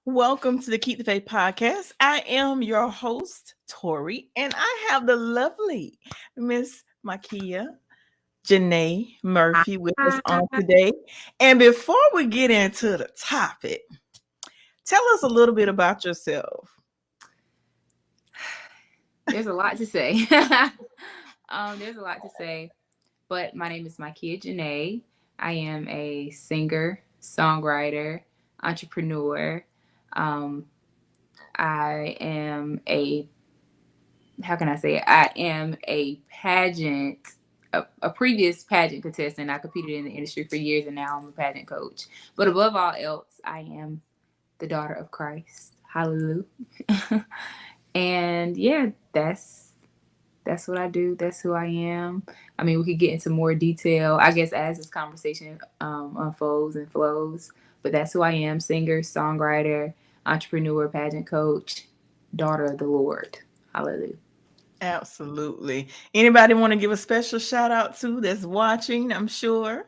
Welcome to the Keep the Faith podcast. I am your host, Tori, and I have the lovely Miss Mikeya Janae Murphy with us on today. And before we get into the topic, tell us a little bit about yourself. There's a lot to say. There's a lot to say. But my name is Mikeya Janae. I am a singer, songwriter, entrepreneur. Um, I am a, how can I say it? I am a pageant, a previous pageant contestant. I competed in the industry for years and now I'm a pageant coach. But above all else, I am the daughter of Christ. Hallelujah. And yeah, that's what I do. That's who I am. I mean, we could get into more detail, I guess, as this conversation unfolds and flows. But that's who I am: singer, songwriter, entrepreneur, pageant coach, daughter of the Lord. Hallelujah. Absolutely. Anybody want to give a special shout out to that's watching? I'm sure.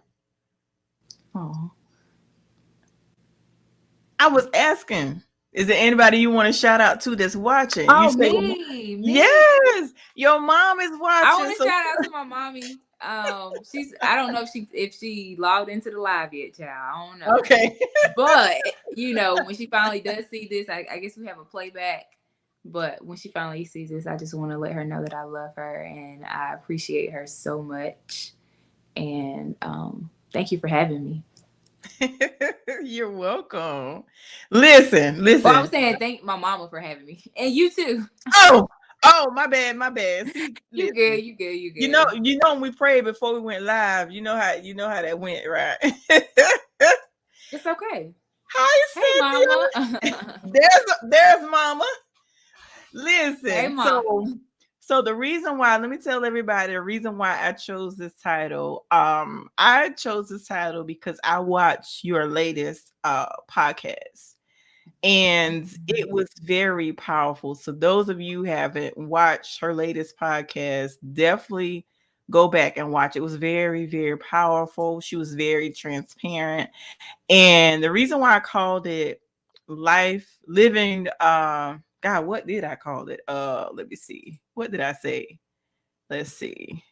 Oh, I was asking, is there anybody you want to shout out to that's watching? You oh, say, well, me. yes, your mom is I watching. want to So shout out to my mommy. She's, I don't know if she logged into the live yet, child. I don't know. okay. But when she finally does see this, I guess we have a playback. But when she finally sees this, I just want to let her know that I love her and I appreciate her so much. And thank you for having me. You're welcome. Listen, Well, I was listen. saying thank my mama for having me, and you too. Oh, oh, my bad, my bad. See, You good? listen. You good? You You know, good? you know when we prayed before we went live, you know how that went, right? It's okay. Hey, Hi, mama. Cynthia. There's mama. Hey, Listen, ma. so the reason why, let me tell everybody the reason why I chose this title. I chose this title because I watched your latest podcast and it was very powerful. So those of you who haven't watched her latest podcast, definitely go back and watch. It was very, very powerful. She was very transparent. And the reason why I called it life living God, what did I call it? Let me see. What did I say? Let's see.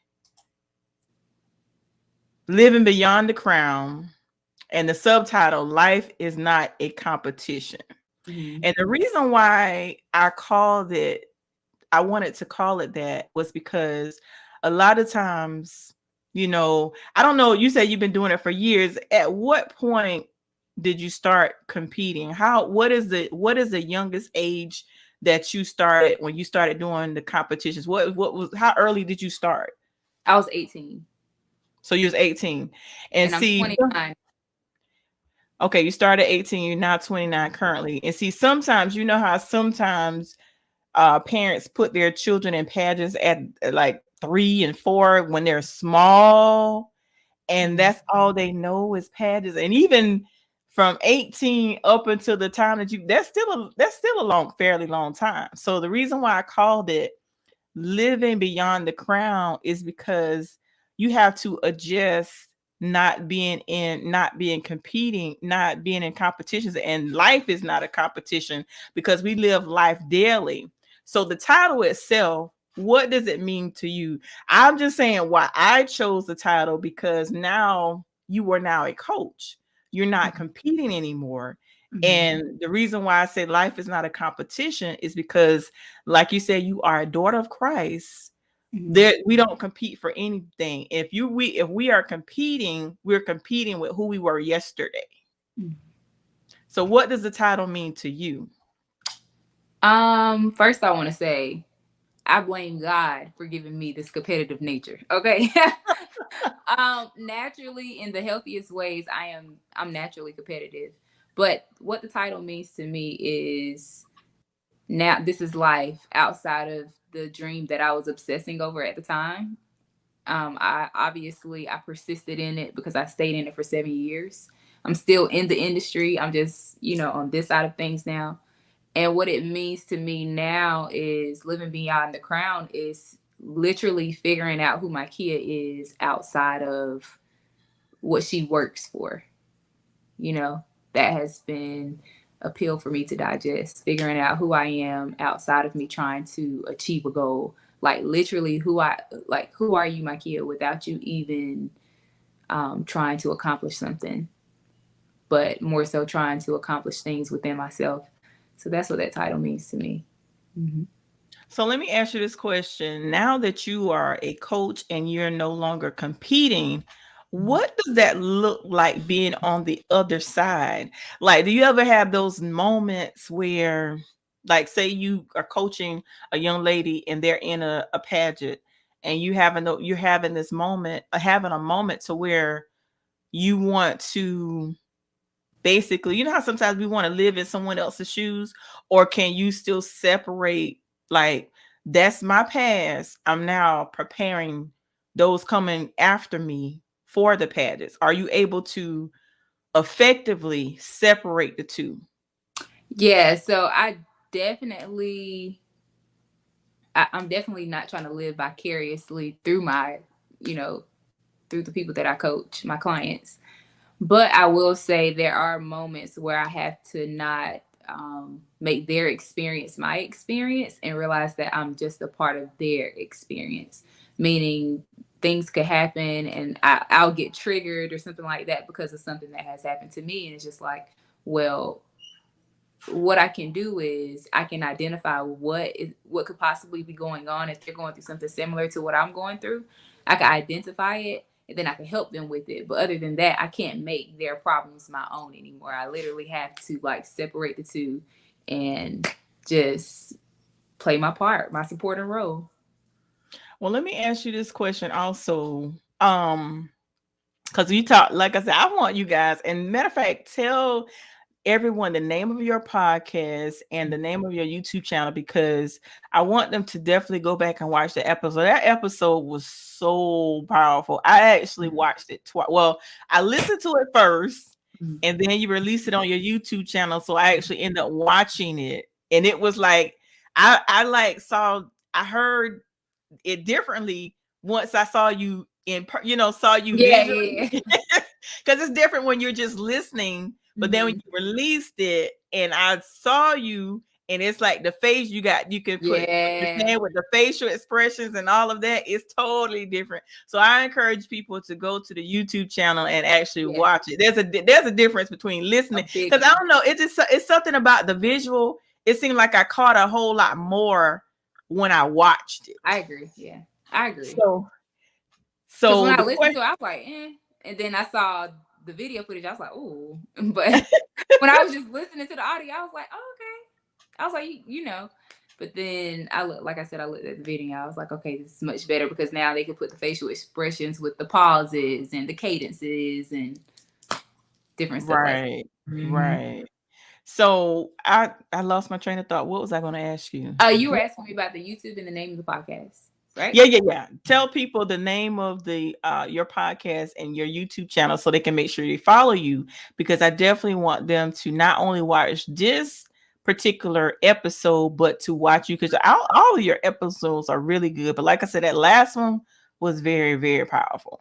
Living beyond the crown, and the subtitle, Life is Not a Competition. Mhm. And the reason why I wanted to call it that was because a lot of times, I don't know, you said you've been doing it for years. At what point did you start competing? What is the youngest age that you started when you started doing the competitions? How early did you start? I was 18, So you was 18. And and I'm see, 29. okay, you started 18, you're now 29 currently. And see, sometimes you know how sometimes parents put their children in pageants at like 3 and 4 when they're small, and Mhm. that's all they know is pageants. And even from 18 up until the time that that's still a fairly long time. So the reason why I called it living beyond the crown is because you have to adjust not being competing, not being in competitions. And life is not a competition because we live life daily. So the title itself, what does it mean to you? I'm just saying why I chose the title, because now you are now a coach. You're not competing anymore. Mhm. And the reason why I say life is not a competition is because, like you said, you are a daughter of Christ. Mhm. There, we don't compete for anything. If we are competing, we're competing with who we were yesterday. Mhm. So what does the title mean to you? First I want to say I blame God for giving me this competitive nature. Okay. Naturally, in the healthiest ways, I'm naturally competitive. But what the title means to me is, now this is life outside of the dream that I was obsessing over at the time. I persisted in it because I stayed in it for 7 years. I'm still in the industry. I'm just, on this side of things now. And what it means to me now is living beyond the crown is literally figuring out who my Kia is outside of what she works for. You know, that has been a pill for me to digest, figuring out who I am outside of me trying to achieve a goal. Like literally who are you, Mikeya, without you even trying to accomplish something, but more so trying to accomplish things within myself. So that's what that title means to me. Mm-hmm. So let me ask you this question. Now that you are a coach and you're no longer competing, what does that look like being on the other side? Like, do you ever have those moments where, like, say you are coaching a young lady and they're in a pageant and you're having this moment, having a moment to where you want to basically, you know how sometimes we want to live in someone else's shoes, or can you still separate, like, that's my past, I'm now preparing those coming after me for the pageants? Are you able to effectively separate the two? Yeah, so definitely I'm definitely not trying to live vicariously through my, you know, through the people that I coach, my clients. But I will say there are moments where I have to not make their experience my experience and realize that I'm just a part of their experience. Meaning things could happen and I'll get triggered or something like that because of something that has happened to me. And it's just like, well, what I can do is I can identify what could possibly be going on if they're going through something similar to what I'm going through. I can identify it and then I can help them with it. But other than that, I can't make their problems my own anymore. I literally have to like separate the two and just play my part, my supporting role. Well, let me ask you this question also. Because you talk, like I said, I want you guys, and matter of fact, tell everyone the name of your podcast and the name of your YouTube channel, because I want them to definitely go back and watch the episode. That episode was so powerful. I actually watched it twice. Well, I listened to it first and then you released it on your YouTube channel. So I actually ended up watching it. And it was like I like I heard it differently once I saw you saw you Yeah, visually. yeah, Because it's different when you're just listening, but then when mm-hmm. you released it and I saw you, and it's like the face you could put what you're Yeah, saying with the facial expressions and all of that is totally different. So I encourage people to go to the YouTube channel and actually yeah, watch it. There's a difference between a listening, big because I one. don't know, it's something about the visual. It seemed like I caught a whole lot more when I watched it. I agree. Yeah, I agree. So Because when so I the listened to question. it, I was like, eh. And then I saw the video footage. I was like, ooh. But when I was just listening to the audio, I was like, oh, okay. I was like, you know. But then like I said, I looked at the video. I was like, okay, this is much better because now they can put the facial expressions with the pauses and the cadences and different stuff like Right, that. Mm-hmm. right. So I lost my train of thought. What was I going to ask you? You were asking me about the YouTube and the name of the podcast, right? Yeah, yeah, yeah. Tell people the name of the your podcast and your YouTube channel so they can make sure they follow you, because I definitely want them to not only watch this particular episode but to watch you, because all of your episodes are really good. But like I said, that last one was very, very powerful.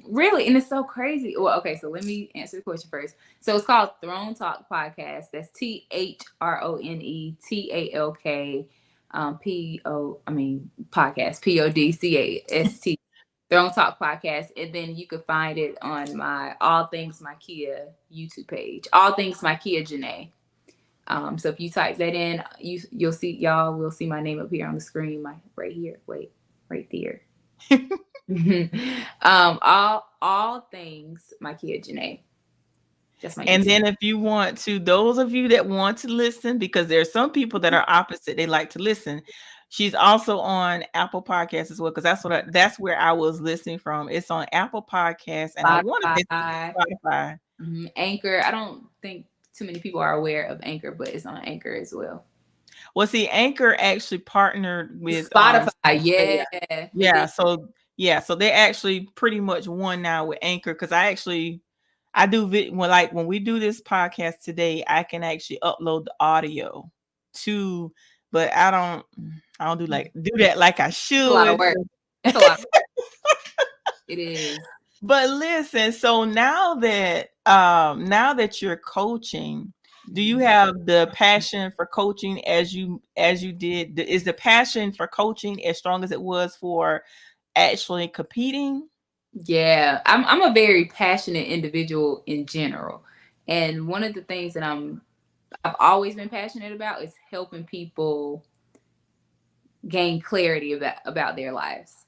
Really? And it's so crazy. Well, okay, so let me answer the question first. So it's called Throne Talk Podcast. That's THRONETALK podcast, PODCAST. Throne Talk Podcast. And then you can find it on my All Things Mikeya YouTube page. All Things Mikeya Janae. So if you type that in, y'all will see my name up here on the screen, right here. Wait, right there. All things Mikeya Janae. That's my And YouTube. then if you want to, those of you that want to listen, because there are some people that are opposite, they like to listen. She's also on Apple Podcasts as well, because that's where I was listening from. It's on Apple Podcasts, and I want to Spotify, Spotify. Anchor. I don't think too many people are aware of Anchor, but it's on Anchor as well. Well, see, Anchor actually partnered with Spotify, yeah, yeah, they yeah. did. So they actually pretty much won now with Anchor, because I do when we do this podcast today, I can actually upload the audio to, but I don't do that like I It's a lot of should. work. It's a lot. It is. But listen, so now that you're coaching, Do you have the passion for coaching as you did? Is the passion for coaching as strong as it was for actually competing? Yeah, I'm a very passionate individual in general. And one of the things that I've always been passionate about is helping people gain clarity about their lives.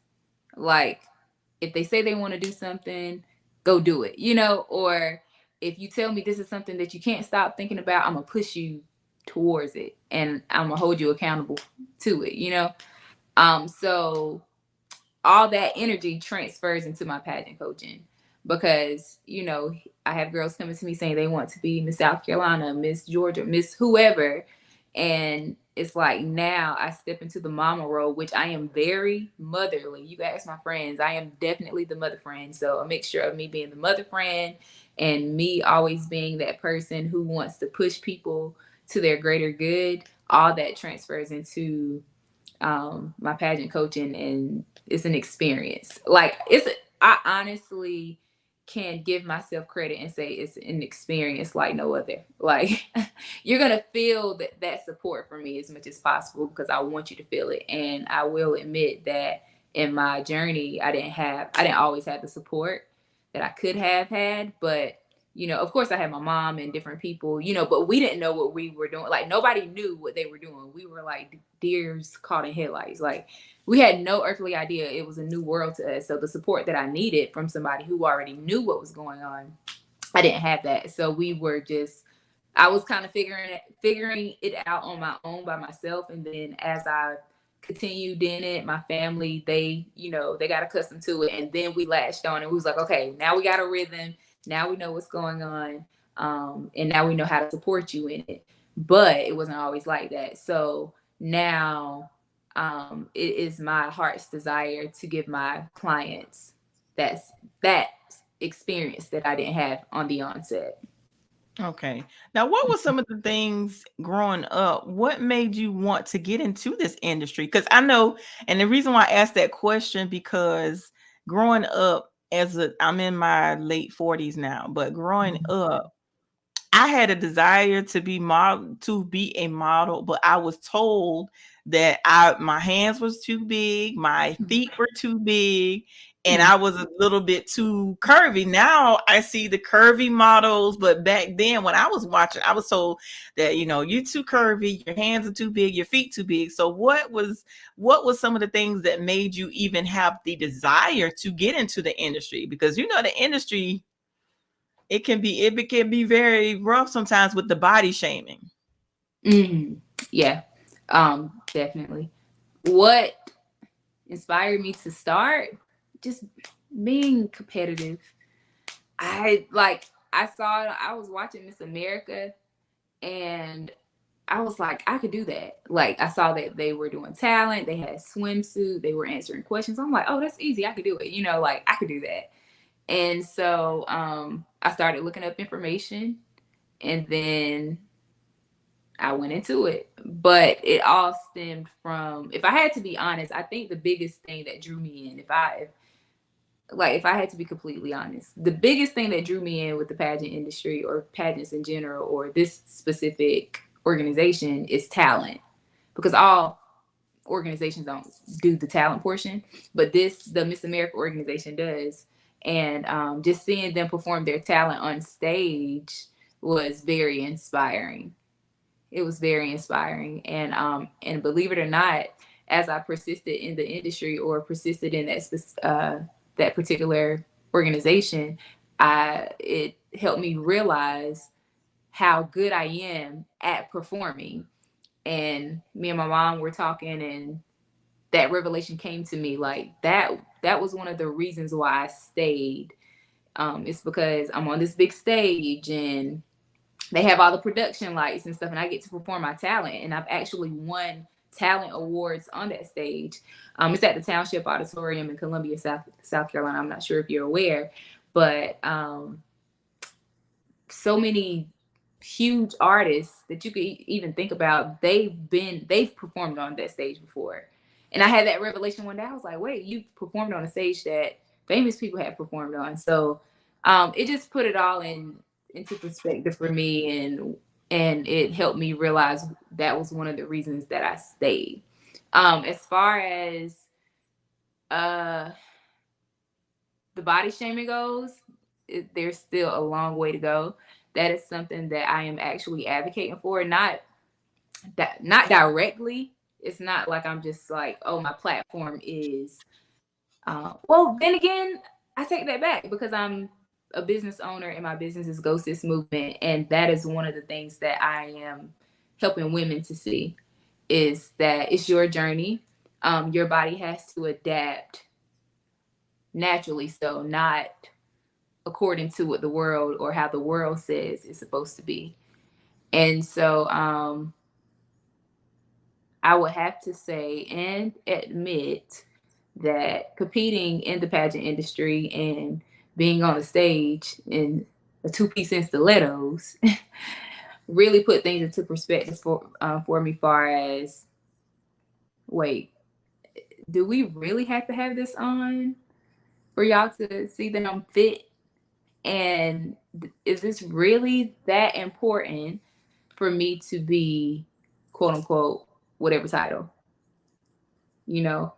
Like, if they say they want to do something, go do it, or if you tell me this is something that you can't stop thinking about, I'm gonna push you towards it and I'm gonna hold you accountable to it. So all that energy transfers into my pageant coaching, because I have girls coming to me saying they want to be Miss South Carolina, Miss Georgia, Miss whoever. And it's like, now I step into the mama role, which I am very motherly. You can ask my friends, I am definitely the mother friend. So a mixture of me being the mother friend and me always being that person who wants to push people to their greater good, all that transfers into my pageant coaching, and it's an experience. Like, I honestly can give myself credit and say it's an experience like no other. Like, you're gonna feel that support from me as much as possible, because I want you to feel it. And I will admit that in my journey, I didn't always have the support that I could have had. But of course I had my mom and different people, but we didn't know what we were doing. Like, nobody knew what they were doing. We were like deers caught in headlights. Like, we had no earthly idea. It was a new world to us. So the support that I needed from somebody who already knew what was going on, I didn't have that. So I was kind of figuring it out on my own by myself. And then as I continued in it, my family, they got accustomed to it. And then we latched on and we was like, okay, now we got a rhythm. Now we know what's going on. And now we know how to support you in it. But it wasn't always like that. So now it is my heart's desire to give my clients that experience that I didn't have on the onset. Okay. Now, what were some of the things growing up? What made you want to get into this industry? Because I know, and the reason why I asked that question, because growing up I'm in my late 40s now, but growing up, I had a desire to be a model, but I was told that my hands was too big, my feet were too big, and I was a little bit too curvy. Now I see the curvy models, but back then when I was watching, I was told that you're too curvy, your hands are too big, your feet too big. So what was some of the things that made you even have the desire to get into the industry? Because the industry, it can be very rough sometimes with the body shaming. Yeah, definitely. What inspired me to start? Just being competitive. I was watching Miss America, and I was like, I could do that. Like, I saw that they were doing talent, they had swimsuit, they were answering questions. I'm like, oh, that's easy. I could do it. Like, I could do that. And so I started looking up information, and then I went into it. But it all stemmed from, if I had to be honest, I think the biggest thing that drew me in, if I had to be completely honest, the biggest thing that drew me in with the pageant industry or pageants in general or this specific organization is talent. Because all organizations don't do the talent portion, but the Miss America organization does. And just seeing them perform their talent on stage was very inspiring. It was very inspiring. And believe it or not, as I persisted in the industry or persisted in that particular organization, it helped me realize how good I am at performing. And me and my mom were talking, and that revelation came to me. Like, that was one of the reasons why I stayed. It's because I'm on this big stage, and they have all the production lights and stuff, and I get to perform my talent. And I've actually won talent awards on that stage. It's at the Township Auditorium in Columbia, South Carolina. I'm not sure if you're aware, but so many huge artists that you could even think about, they've performed on that stage before. And I had that revelation one day. I was like, wait, you performed on a stage that famous people have performed on. So it just put it all into perspective for me. And and it helped me realize that was one of the reasons that I stayed. As far as uh the body shaming goes, there's still a long way to go. That is something that I am actually advocating for, not directly. It's not like I'm just like, oh, my platform is. Well, then again, I take that back because I'm a business owner and my business is Go Sis Movement, and that is one of the things that I am helping women to see is that it's your journey. Your body has to adapt naturally, so not according to what the world or how the world says it's supposed to be. And so I would have to say and admit that competing in the pageant industry and being on the stage in a two-piece and stilettos really put things into perspective for me far as, wait, do we really have to have this on for y'all to see that I'm fit? And is this really that important for me to be, quote unquote, whatever title? You know,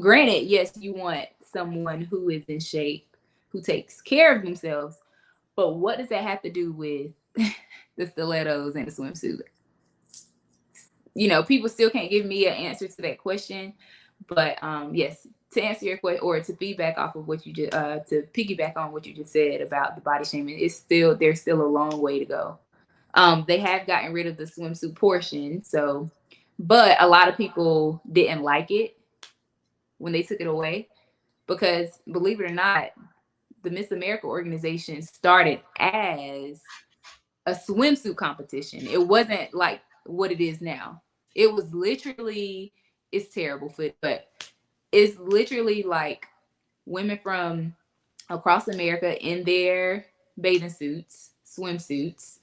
granted, yes, you want someone who is in shape, who takes care of themselves, but what does that have to do with the stilettos and the swimsuit? People still can't give me an answer to that question. But yes, to answer your question or to feedback off of what you just to piggyback on what you just said about the body shaming, there's still a long way to go. They have gotten rid of the swimsuit portion, so but a lot of people didn't like it when they took it away because believe it or not, the Miss America organization started as a swimsuit competition. It wasn't like what it is now. It was literally, it's terrible for, but it's literally like women from across America in their bathing suits, swimsuits,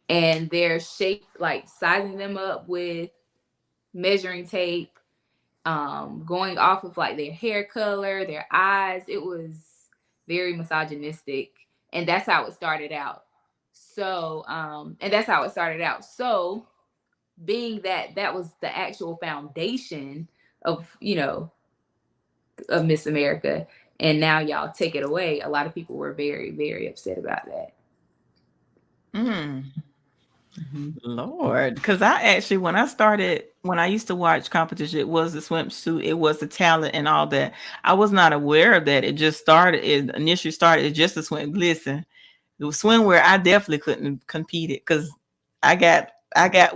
and they're shaped like sizing them up with measuring tape, going off of like their hair color, their eyes. It was very misogynistic, and that's how it started out. So, and that's how it started out. So, being that that was the actual foundation of of Miss America, and now y'all take it away. A lot of people were very, very upset about that. Mm. Mm-hmm. Lord, because I actually, when I used to watch competition, it was the swimsuit, it was the talent and all that. I was not aware of that. It initially started as just a swim. Listen, the swimwear, I definitely couldn't compete it because I got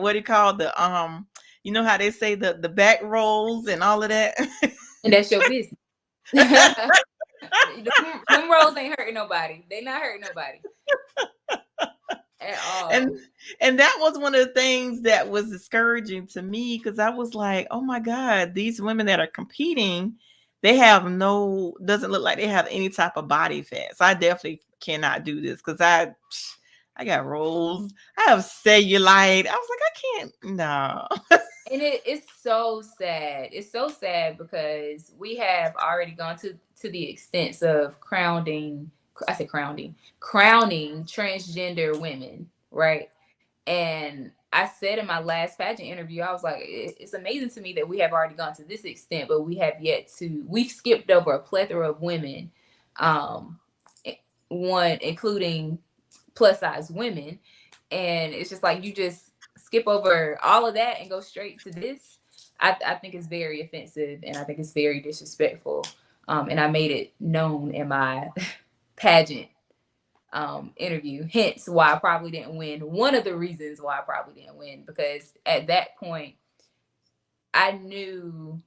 what do you call you know how they say the back rolls and all of that. And that's your business. The swim rolls ain't hurting nobody. They not hurting nobody at and all. and that was one of the things that was discouraging to me because I was like, oh my God, these women that are competing, they have no doesn't look like they have any type of body fat. So I definitely cannot do this because I got rolls, I have cellulite. I was like, I can't, no. And it's so sad. It's so sad because we have already gone to the extent of crowning. I said crowning transgender women, right? And I said in my last pageant interview, I was like, it's amazing to me that we have already gone to this extent, but we've skipped over a plethora of women, um, one including plus size women. And it's just like you just skip over all of that and go straight to this. I think it's very offensive and I think it's very disrespectful. And I made it known in my pageant interview. Hence why I probably didn't win. One of the reasons why I probably didn't win, because at that point, I knew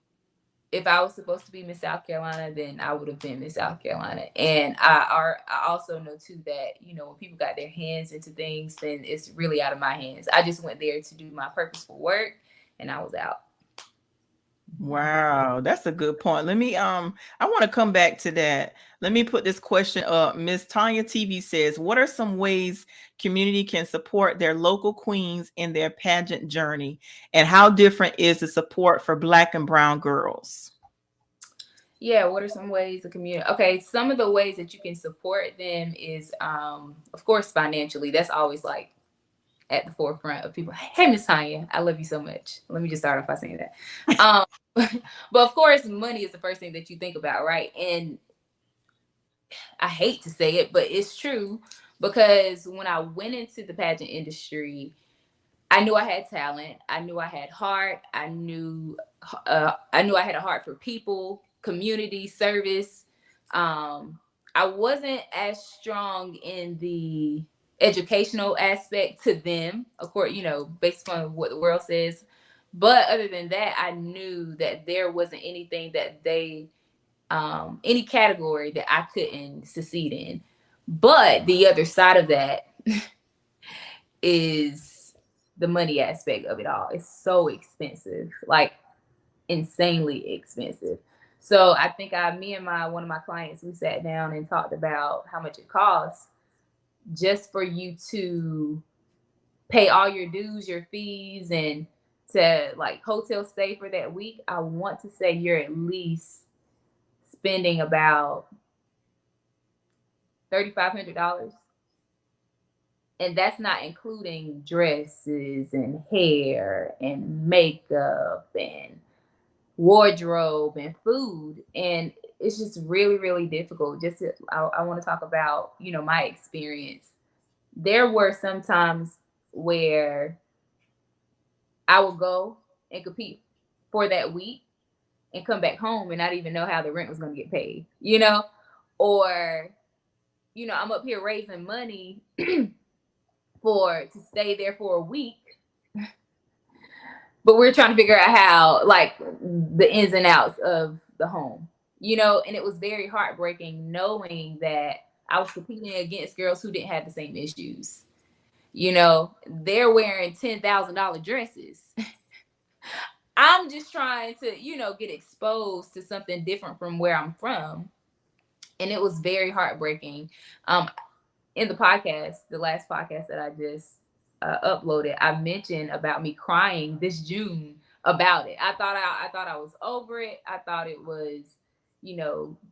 if I was supposed to be Miss South Carolina, then I would have been Miss South Carolina. And I also know too that, when people got their hands into things, then it's really out of my hands. I just went there to do my purposeful work and I was out. Wow, that's a good point. I want to come back to that. Let me put this question up. Miss Tanya TV says, what are some ways community can support their local queens in their pageant journey? And how different is the support for Black and brown girls? Yeah, what are some ways the community? Okay, some of the ways that you can support them is, of course, financially. That's always like at the forefront of people. Hey, Miss Tanya, I love you so much. Let me just start off by saying that. Um, but of course, money is the first thing that you think about, right? And I hate to say it, but it's true because when I went into the pageant industry, I knew I had talent. I knew I had heart. I knew I had a heart for people, community service. I wasn't as strong in the educational aspect to them, of course, based on what the world says. But other than that, I knew that there wasn't anything that any category that I couldn't succeed in. But the other side of that is the money aspect of it all. It's so expensive, like insanely expensive. So I think me and one of my clients, we sat down and talked about how much it costs just for you to pay all your dues, your fees, and to like hotel stay for that week. I want to say you're at least spending about $3,500, and that's not including dresses and hair and makeup and wardrobe and food. And it's just really, really difficult. I want to talk about my experience. There were some times where I would go and compete for that week and come back home and not even know how the rent was going to get paid, or I'm up here raising money to stay there for a week, but we're trying to figure out how, like, the ins and outs of the home, and it was very heartbreaking knowing that I was competing against girls who didn't have the same issues. They're wearing $10,000 dresses. I'm just trying to, get exposed to something different from where I'm from. And it was very heartbreaking. In the podcast, the last podcast that I just uploaded, I mentioned about me crying this June about it. I thought I was over it. I thought it was,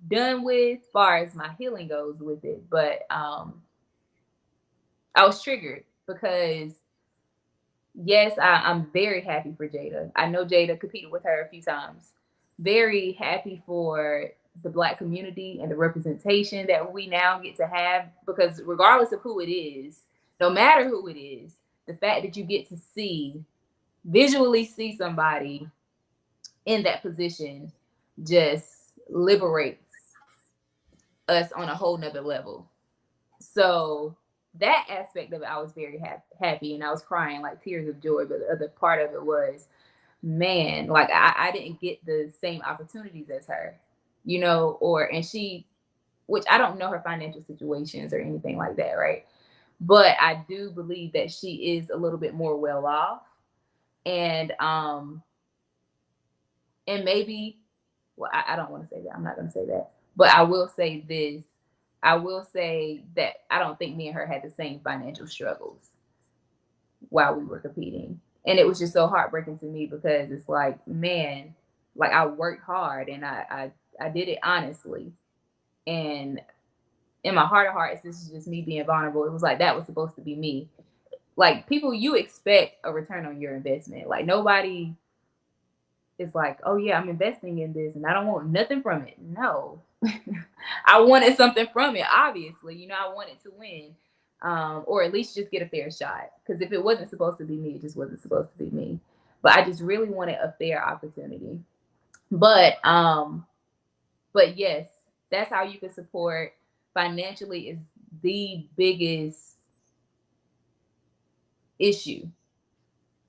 done with, as far as my healing goes with it. But I was triggered because yes, I'm very happy for Jada. I know Jada competed with her a few times. Very happy for the Black community and the representation that we now get to have, because regardless of who it is, no matter who it is, the fact that you get to visually see somebody in that position just liberates us on a whole nother level. So that aspect of it, I was very happy, and I was crying like tears of joy. But the other part of it was, man, like I didn't get the same opportunities as her, and she, which I don't know her financial situations or anything like that, right? But I do believe that she is a little bit more well off, and maybe, well, I don't want to say that. I'm not going to say that, but I will say this. I will say that I don't think me and her had the same financial struggles while we were competing. And it was just so heartbreaking to me because it's like, man, like I worked hard and I did it honestly. And in my heart of hearts, this is just me being vulnerable. It was like, that was supposed to be me. Like, people, you expect a return on your investment. Like, nobody is like, oh yeah, I'm investing in this and I don't want nothing from it. No. I wanted something from it, obviously. I wanted to win, or at least just get a fair shot. Because if it wasn't supposed to be me, it just wasn't supposed to be me. But I just really wanted a fair opportunity. But yes, that's how you can support. Financially is the biggest issue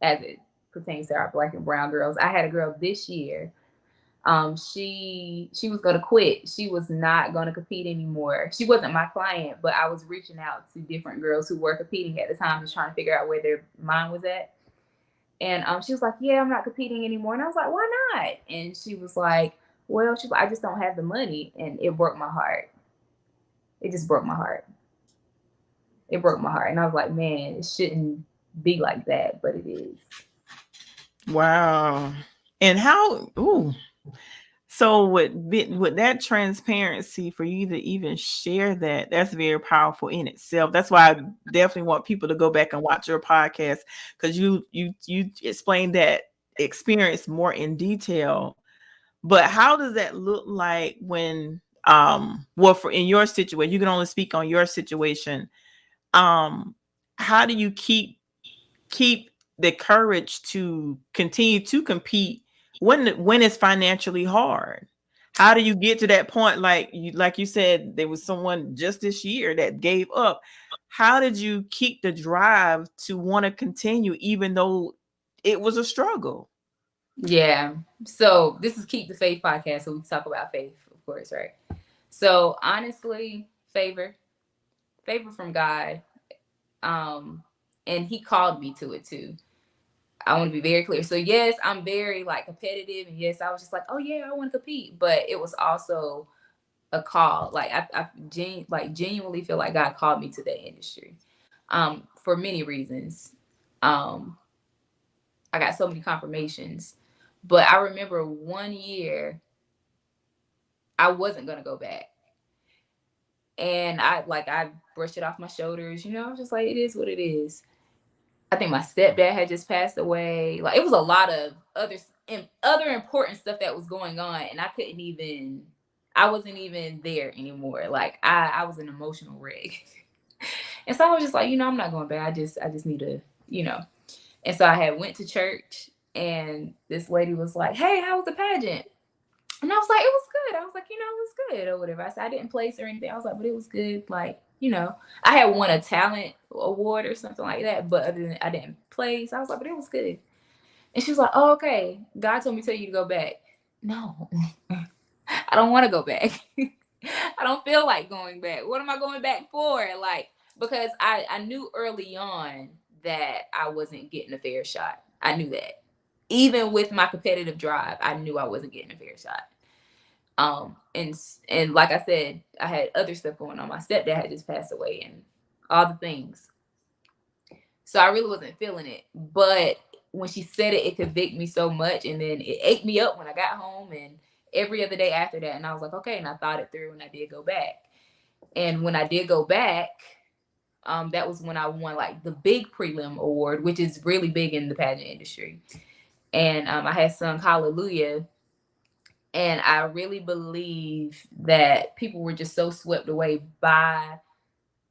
as it pertains to our Black and brown girls. I had a girl this year. She was going to quit. She was not going to compete anymore. She wasn't my client, but I was reaching out to different girls who were competing at the time, just trying to figure out where their mind was at. And she was like, yeah, I'm not competing anymore. And I was like, why not? And she was like, well, I just don't have the money. And it broke my heart. It just broke my heart. It broke my heart. And I was like, man, it shouldn't be like that, but it is. Wow. And how, ooh. So with that transparency for you to even share that, that's very powerful in itself. That's why I definitely want people to go back and watch your podcast, because you explained that experience more in detail. But how does that look like when well, for in your situation, you can only speak on your situation. Um how do you keep the courage to continue to compete when it's financially hard? How do you get to that point? Like you said, there was someone just this year that gave up. How did you keep the drive to want to continue even though it was a struggle? Yeah. So this is Keep the Faith podcast, so we talk about faith, of course, right? So honestly, favor from God, um, and He called me to it too. I want to be very clear. So yes, I'm very like competitive, and yes, I was just like, oh yeah, I want to compete, but it was also a call. Like I genuinely feel like God called me to that industry, for many reasons. Um, I got so many confirmations, but I remember one year I wasn't gonna go back, and I brushed it off my shoulders. I was just like, it is what it is. I think my stepdad had just passed away. Like it was a lot of other important stuff that was going on, and I wasn't even there anymore. Like I was an emotional wreck. And so I was just like, I'm not going back. I just need to, you know. And so I had went to church, and this lady was like, "Hey, how was the pageant?" And I was like, "It was good." I was like, "It was good," or whatever. I said I didn't place or anything. I was like, "But it was good." Like, I had won a talent award or something like that, but other than I didn't place. I was like, "But it was good." And she was like, "Oh, okay. God told me to tell you to go back." No, I don't want to go back. I don't feel like going back. What am I going back for? Like, because I knew early on that I wasn't getting a fair shot. I knew that. Even with my competitive drive, I knew I wasn't getting a fair shot. And like I said, I had other stuff going on. My stepdad had just passed away and all the things. So I really wasn't feeling it. But when she said it, it convicted me so much. And then it ate me up when I got home and every other day after that. And I was like, okay. And I thought it through and I did go back. And when I did go back, that was when I won like the big prelim award, which is really big in the pageant industry. And I had sung Hallelujah. And I really believe that people were just so swept away by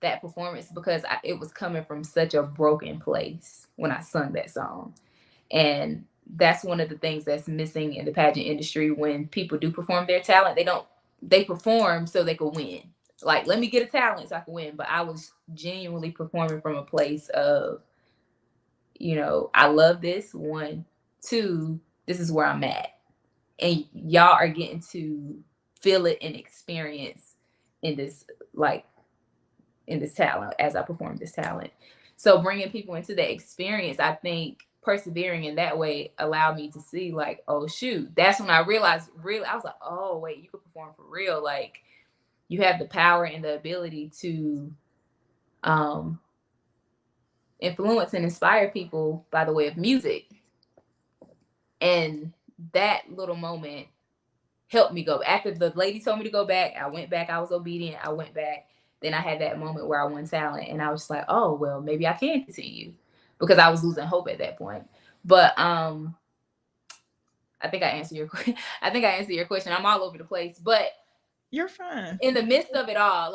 that performance because it was coming from such a broken place when I sung that song. And that's one of the things that's missing in the pageant industry. When people do perform their talent, they perform so they could win. Like, let me get a talent so I can win. But I was genuinely performing from a place of, I love this. One, two, this is where I'm at. And y'all are getting to feel it and experience in this, like, in this talent as I perform this talent. So bringing people into that experience, I think persevering in that way allowed me to see like, oh shoot, that's when I realized really, I was like, oh wait, you can perform for real. Like you have the power and the ability to um, influence and inspire people by the way of music. And that little moment helped me go. After the lady told me to go back, I went back. I was obedient. I went back. Then I had that moment where I won talent, and I was just like, oh well, maybe I can continue, because I was losing hope at that point. But I think I answered your I think I answered your question. I'm all over the place, but You're fine. in the midst of it all,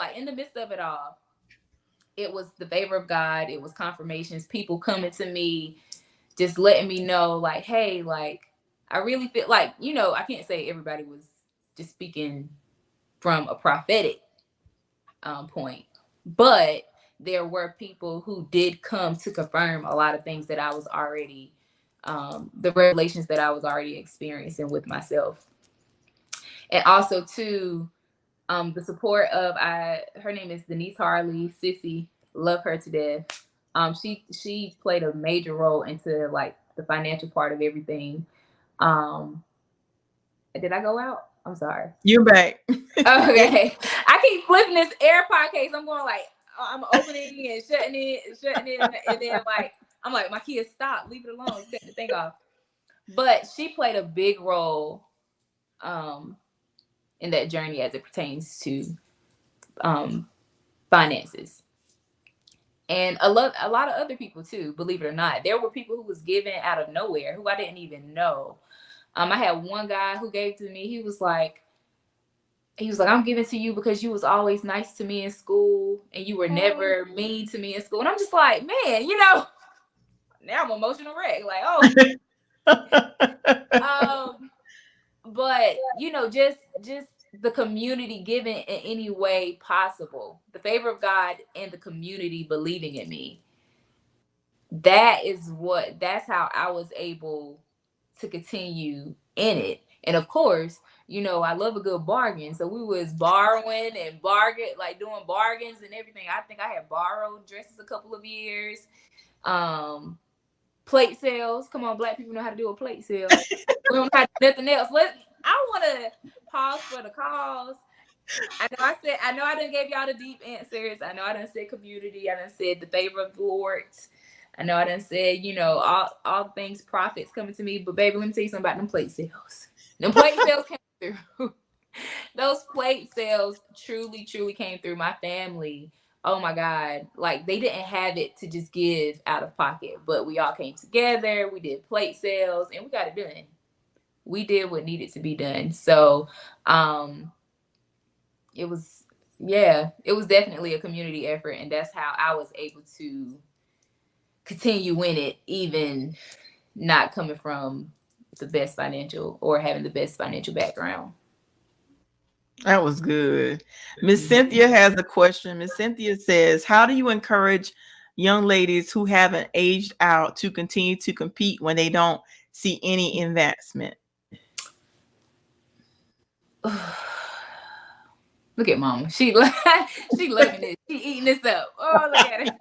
it was the favor of God. It was confirmations. People coming to me, just letting me know, like, hey, like I really feel like I can't say everybody was just speaking from a prophetic point. But there were people who did come to confirm a lot of things that I was already, the revelations that I was already experiencing with myself. And also, too, the support of, her name is Denise Harley, Sissy, love her to death. She played a major role into like the financial part of everything. Um, did I go out? I'm sorry. You're back. Okay. I keep flipping this AirPod case. I'm going like, I'm opening it and shutting it, and then like I'm like, Mikeya, stop, leave it alone, set the thing off. But she played a big role in that journey as it pertains to um, finances. And a lot of other people too, believe it or not. There were people who was given out of nowhere who I didn't even know. I had one guy who gave to me. He was like, I'm giving to you because you was always nice to me in school and you were never mean to me in school. And I'm just like, man, now I'm emotional wreck. Like, oh, um, but just the community giving in any way possible, the favor of God and the community believing in me. That's how I was able to continue in it. And of course, I love a good bargain. So we was borrowing and bargain, like doing bargains and everything. I think I had borrowed dresses a couple of years. Um, Plate sales. Come on, black people know how to do a plate sale. We don't have nothing else. I want to pause for the cause. I know I done gave y'all the deep answers. I know I done said community. I done said the favor of the Lord. I know I done said, all things profits coming to me. But baby, let me tell you something about them plate sales. Them plate sales came through. Those plate sales truly, truly came through. My family, oh my God, like they didn't have it to just give out of pocket, but we all came together. We did plate sales and we got it done. We did what needed to be done. So, it was, yeah, it was definitely a community effort. And that's how I was able to continue in it, even not coming from the best financial or having the best financial background. That was good. Miss Cynthia has a question. Miss Cynthia says, how do you encourage young ladies who haven't aged out to continue to compete when they don't see any advancement? Look at mama. She she loving this. She eating this up. Oh, look at it.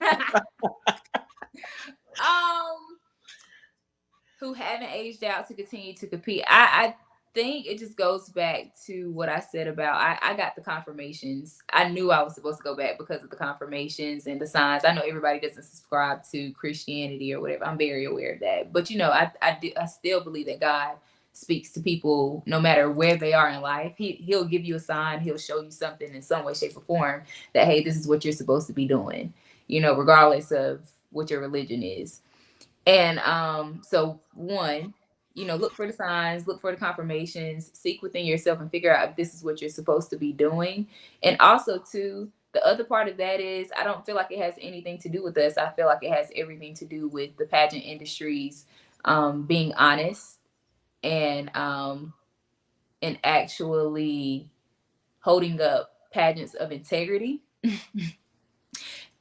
Who haven't aged out to continue to compete. I think it just goes back to what I said about I got the confirmations. I knew I was supposed to go back because of the confirmations and the signs. I know everybody doesn't subscribe to Christianity or whatever. I'm very aware of that. But I still believe that God speaks to people no matter where they are in life. He'll give you a sign, he'll show you something in some way, shape, or form that, hey, this is what you're supposed to be doing, regardless of what your religion is. And so one, look for the signs, look for the confirmations, seek within yourself and figure out if this is what you're supposed to be doing. And also two, the other part of that is I don't feel like it has anything to do with us. I feel like it has everything to do with the pageant industries being honest and actually holding up pageants of integrity.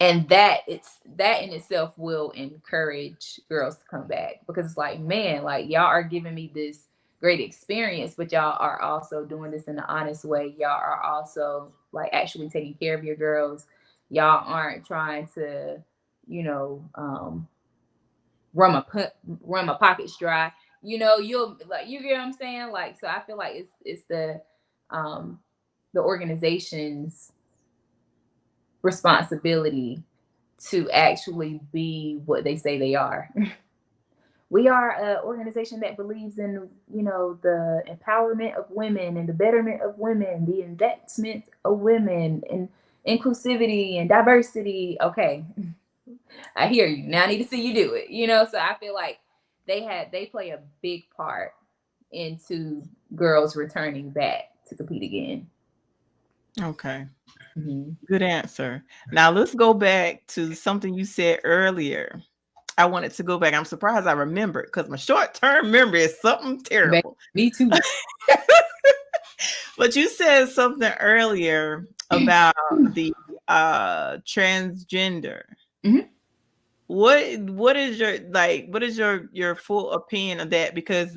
And that in itself will encourage girls to come back, because it's like, man, like y'all are giving me this great experience, but y'all are also doing this in an honest way. Y'all are also like actually taking care of your girls. Y'all aren't trying to, you know, run my pockets dry. You'll like, you get what I'm saying? Like, so I feel like it's the organization's responsibility to actually be what they say they are. We are an organization that believes in, the empowerment of women and the betterment of women, the advancement of women and inclusivity and diversity. Okay, I hear you. Now I need to see you do it. So I feel like they play a big part into girls returning back to compete again. Okay. Mm-hmm. Good answer. Now let's go back to something you said earlier. I wanted to go back. I'm surprised I remembered because my short-term memory is something terrible. Me too. But you said something earlier about the transgender. Mm-hmm. What is your full opinion of that? Because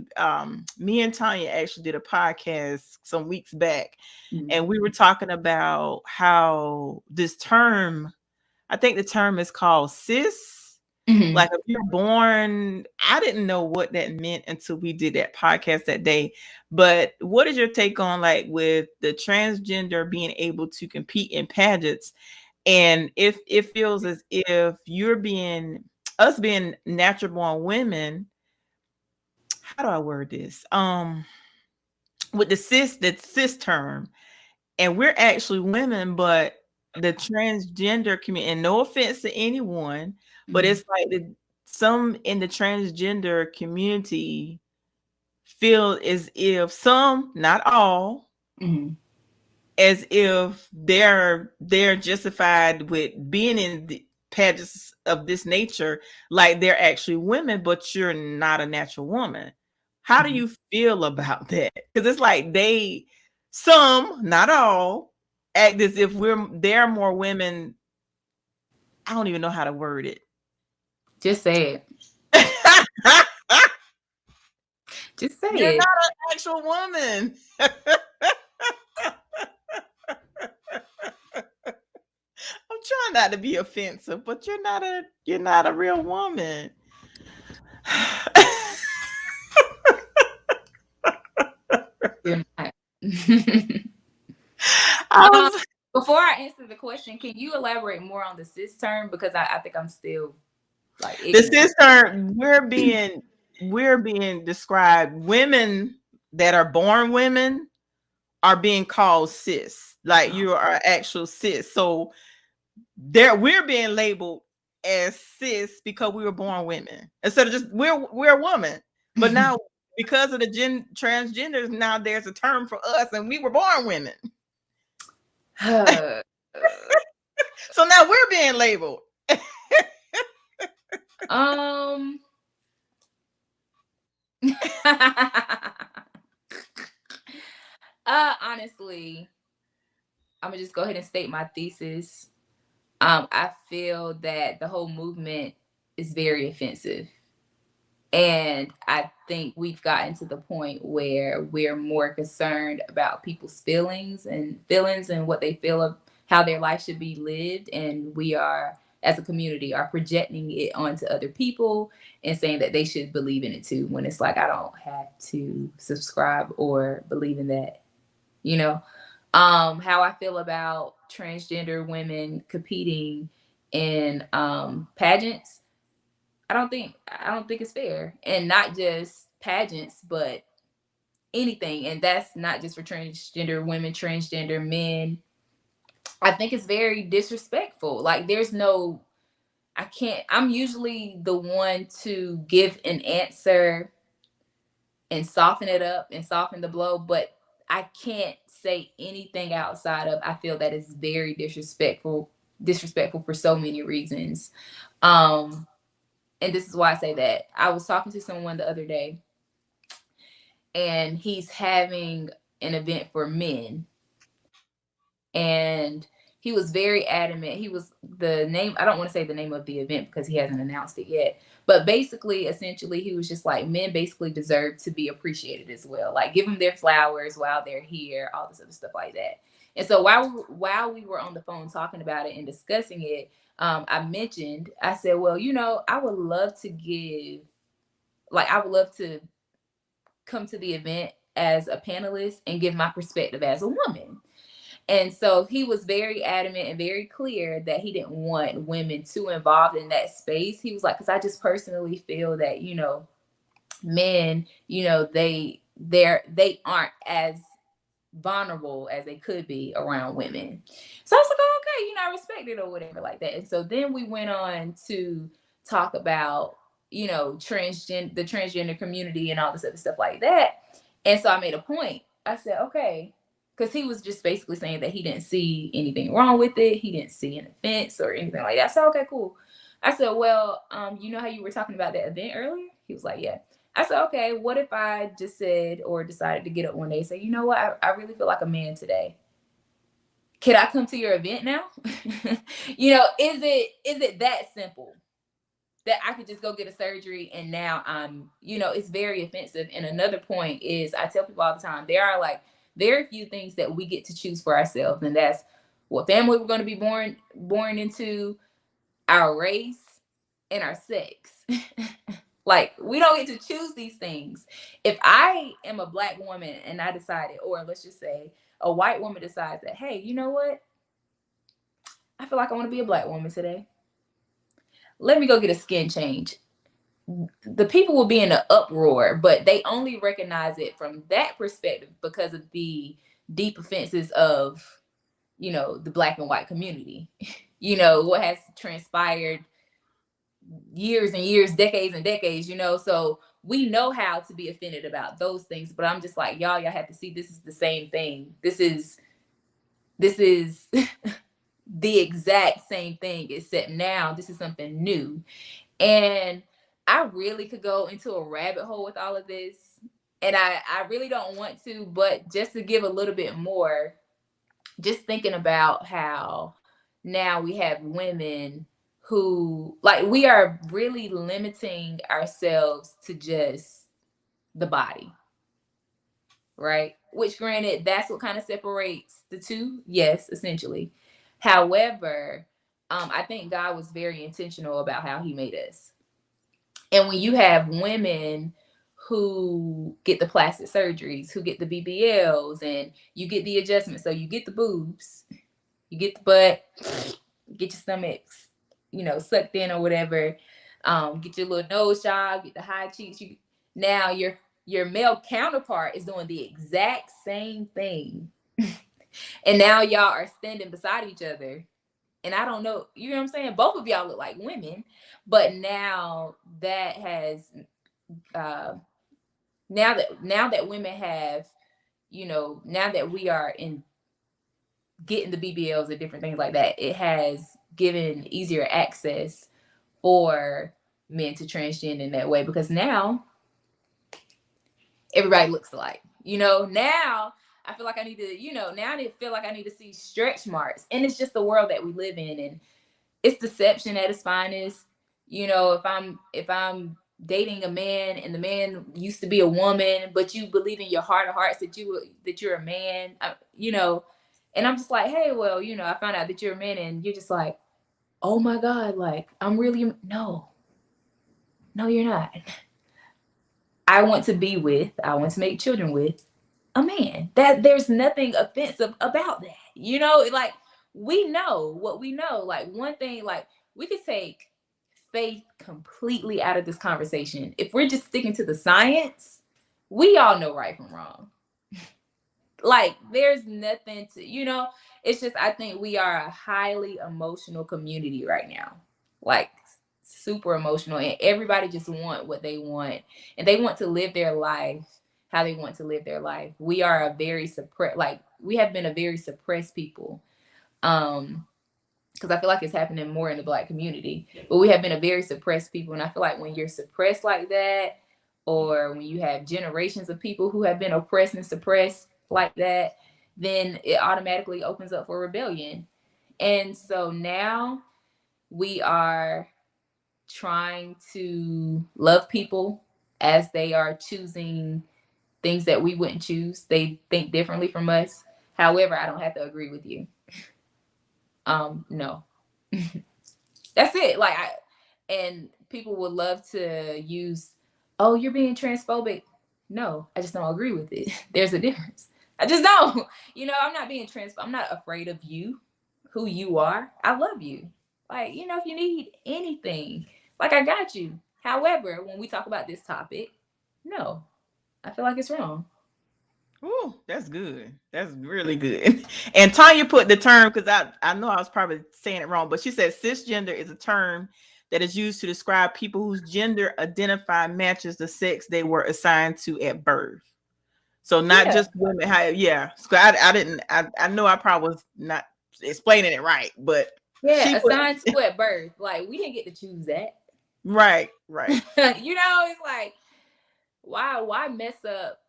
me and Tanya actually did a podcast some weeks back, Mm-hmm. and we were talking about how this term, I think the term is called cis. Mm-hmm. Like if you're born, I didn't know what that meant until we did that podcast that day. But what is your take on like with the transgender being able to compete in pageants? And if it feels as if us being natural born women, how do I word this? With the cis term, and we're actually women, but the transgender community, and no offense to anyone, but Mhm. it's like some in the transgender community feel as if some, not all, Mhm. as if they're justified with being in the pageants of this nature, like they're actually women, but you're not a natural woman. How do Mhm. you feel about that? Because it's like some, not all, act as if there are more women. I don't even know how to word it. Just say it. Just say You're it. not an actual woman. I'm trying not to be offensive, but you're not a real woman. You're not. I um, was before I answer the question, can you elaborate more on the cis term? Because I think I'm still like the ignorant. sister. We're being described. Women that are born women are being called cis. Like Oh. you are actual cis. So there we're being labeled as cis because we were born women instead of just we're a woman. But now because of the transgenders, now there's a term for us, and we were born women. Uh, So now we're being labeled. um. Honestly, I'm gonna just go ahead and state my thesis. I feel that the whole movement is very offensive. And I think we've gotten to the point where we're more concerned about people's feelings and what they feel of how their life should be lived. And we are, as a community, are projecting it onto other people and saying that they should believe in it too. When it's like, I don't have to subscribe or believe in that, you know? How I feel about transgender women competing in pageants. I don't think it's fair, and not just pageants, but anything. And that's not just for transgender women, transgender men. I think it's very disrespectful. Like there's no, I can't. I'm usually the one to give an answer and soften it up and soften the blow, but I can't say anything outside of I feel that is very disrespectful for so many reasons. Um, and this is why I say that. I was talking to someone the other day, and he's having an event for men, and he was very adamant. He was the name, I don't want to say the name of the event because he hasn't announced it yet, but basically essentially he was just like, men basically deserve to be appreciated as well, like give them their flowers while they're here, all this other stuff like that. And so while we were on the phone talking about it and discussing it, I said, well, I would love to come to the event as a panelist and give my perspective as a woman. And so he was very adamant and very clear that he didn't want women too involved in that space. He was like, because I just personally feel that, men, they aren't as vulnerable as they could be around women. So I was like, oh, okay, I respect it or whatever like that. And so then we went on to talk about, the transgender community and all this other stuff like that. And so I made a point. I said, okay, because he was just basically saying that he didn't see anything wrong with it. He didn't see an offense or anything like that. I said, okay, cool. I said, well, you know how you were talking about that event earlier? He was like, yeah. I said, okay, what if I just said or decided to get up one day and say, you know what, I really feel like a man today. Can I come to your event now? Is it that simple that I could just go get a surgery and now it's very offensive. And another point is I tell people all the time, there are like very few things that we get to choose for ourselves. And that's what family we're going to be born into, our race, and our sex. Like, we don't get to choose these things. If I am a black woman and I decided, or let's just say a white woman decides that, hey, you know what? I feel like I want to be a black woman today. Let me go get a skin change. The people will be in an uproar, but they only recognize it from that perspective because of the deep offenses of, the black and white community. What has transpired years and years, decades and decades, so we know how to be offended about those things. But I'm just like, y'all have to see, this is the same thing. This is the exact same thing, except now this is something new. And I really could go into a rabbit hole with all of this, and I really don't want to, but just to give a little bit more, just thinking about how now we have women who, like, we are really limiting ourselves to just the body, right? Which, granted, that's what kind of separates the two. Yes, essentially. However, I think God was very intentional about how he made us. And when you have women who get the plastic surgeries, who get the BBLs, and you get the adjustments, so you get the boobs, you get the butt, get your stomachs, sucked in or whatever. Get your little nose job, get the high cheeks. Now your male counterpart is doing the exact same thing, and now y'all are standing beside each other. And I don't know, you know what I'm saying? Both of y'all look like women, but now that has, now that women have, now that we are in getting the BBLs and different things like that, it has given easier access for men to transgender in that way, because now everybody looks alike. Now I feel like I need to, now I feel like I need to see stretch marks. And it's just the world that we live in, and it's deception at its finest. If I'm dating a man and the man used to be a woman, but you believe in your heart of hearts that you're a man, and I'm just like, hey, well, I found out that you're a man, and you're just like, oh my God, like, I'm really, no, you're not. I want to make children with a man. That there's nothing offensive about that. Like, we know what we know. Like, one thing, like, we could take faith completely out of this conversation. If we're just sticking to the science, we all know right from wrong. Like, there's nothing to, it's just, I think we are a highly emotional community right now. Like, super emotional, and everybody just want what they want, and they want to live their life how they want to live their life. We are a very suppressed, like, we have been a very suppressed people. Because I feel like it's happening more in the Black community, but we have been a very suppressed people. And I feel like when you're suppressed like that, or when you have generations of people who have been oppressed and suppressed like that, then it automatically opens up for rebellion. And so now we are trying to love people as they are choosing things that we wouldn't choose. They think differently from us. However, I don't have to agree with you. No. That's it. Like, and people would love to use, oh, you're being transphobic. No, I just don't agree with it. There's a difference. I just don't. I'm not being I'm not afraid of you, who you are. I love you. Like, if you need anything, like, I got you. However, when we talk about this topic, no, I feel like it's wrong. Ooh, that's good. That's really good. And Tanya put the term, because I know I was probably saying it wrong, but she said cisgender is a term that is used to describe people whose gender identify matches the sex they were assigned to at birth. So not Yeah. just women. Yeah. So I didn't. I know I probably was not explaining it right, but Yeah, she put assigned to at birth. Like, we didn't get to choose that. right. It's like, why mess up,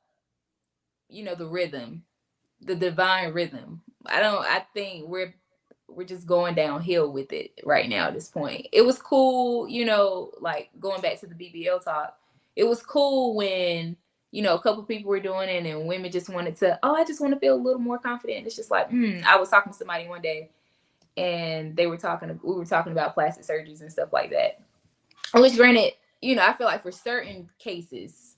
the rhythm, the divine rhythm. I think we're just going downhill with it right now at this point. It was cool, like, going back to the BBL talk. It was cool when, a couple people were doing it, and women just wanted to, oh, I just want to feel a little more confident. It's just like, I was talking to somebody one day, and we were talking about plastic surgeries and stuff like that. Which, granted, I feel like for certain cases,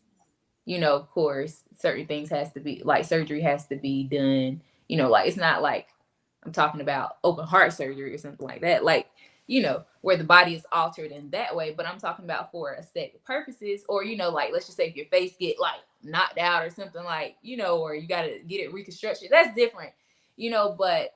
of course, certain things has to be, like, surgery has to be done. Like, it's not like I'm talking about open heart surgery or something like that. Like, where the body is altered in that way. But I'm talking about for aesthetic purposes, or, like, let's just say if your face get, like, knocked out or something, like, or you got to get it reconstructed. That's different, but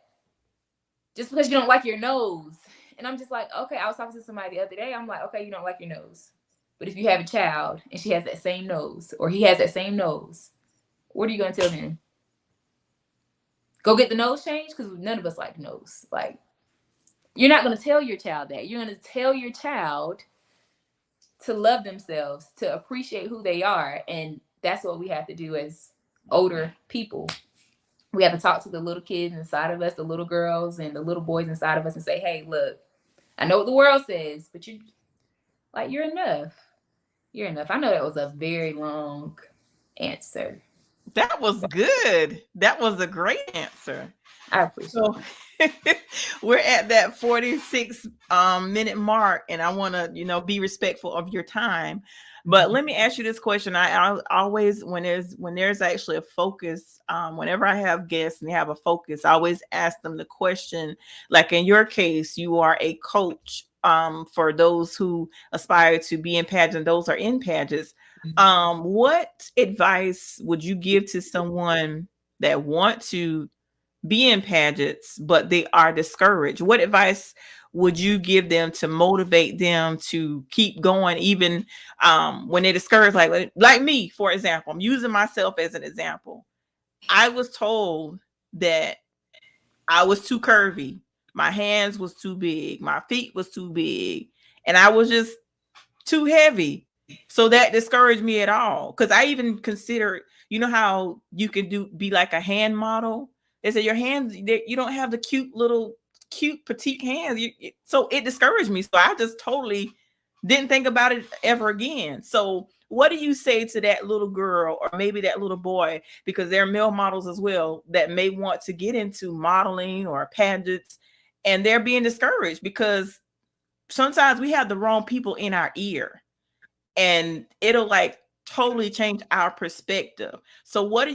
just because you don't like your nose. And I'm just like, okay, I was talking to somebody the other day. I'm like, okay, you don't like your nose. But if you have a child and she has that same nose, or he has that same nose, what are you going to tell him? Go get the nose changed? Because none of us like the nose. Like, you're not going to tell your child that. You're going to tell your child to love themselves, to appreciate who they are. And that's what we have to do as older people. We have to talk to the little kids inside of us, the little girls and the little boys inside of us, and say, hey, look, I know what the world says, but you're enough. You're enough. I know that was a very long answer. That was good. That was a great answer. I appreciate So we're at that 46 minute mark, and I want to, be respectful of your time. But let me ask you this question. I always, when there's actually a focus, whenever I have guests and they have a focus, I always ask them the question. Like in your case, you are a coach for those who aspire to be in pageant. Those are in pageants. What advice would you give to someone that want to be in pageants, but they are discouraged? What advice would you give them to motivate them to keep going, even when they're discouraged? Like me, for example, I'm using myself as an example. I was told that I was too curvy, my hands was too big, my feet was too big, and I was just too heavy. So that discouraged me at all. Because I even considered, how you can be like a hand model. They say your hands, you don't have the cute petite hands. So it discouraged me. So I just totally didn't think about it ever again. So what do you say to that little girl or maybe that little boy? Because they're male models as well that may want to get into modeling or pageants, and they're being discouraged because sometimes we have the wrong people in our ear, and it'll like totally change our perspective. So what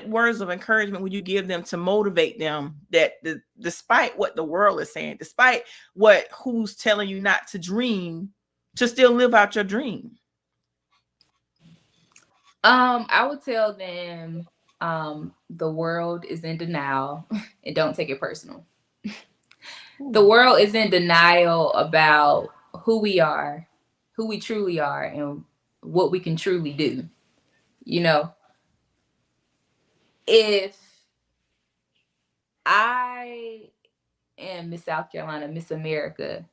words of encouragement would you give them to motivate them that despite what the world is saying, despite who's telling you not to dream, to still live out your dream? I would tell them the world is in denial and don't take it personal. The world is in denial about who we are, who we truly are, and what we can truly do. If I am Miss South Carolina, Miss America,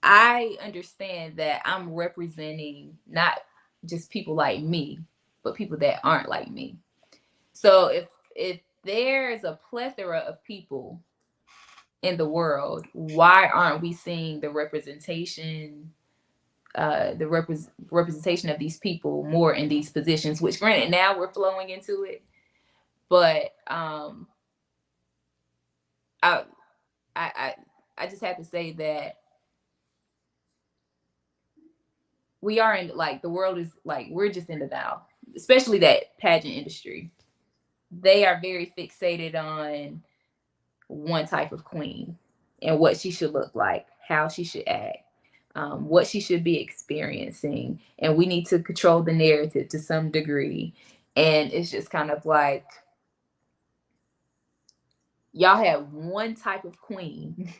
I understand that I'm representing not just people like me, but people that aren't like me. So if there's a plethora of people in the world, why aren't we seeing the representation, representation of these people more in these positions? Which, granted, now we're flowing into it, but I I I just have to say that we are in, like, the world is like, we're just in the now, especially that pageant industry. They are very fixated on one type of queen and what she should look like, how she should act, what she should be experiencing. And we need to control the narrative to some degree. And it's just kind of like, y'all have one type of queen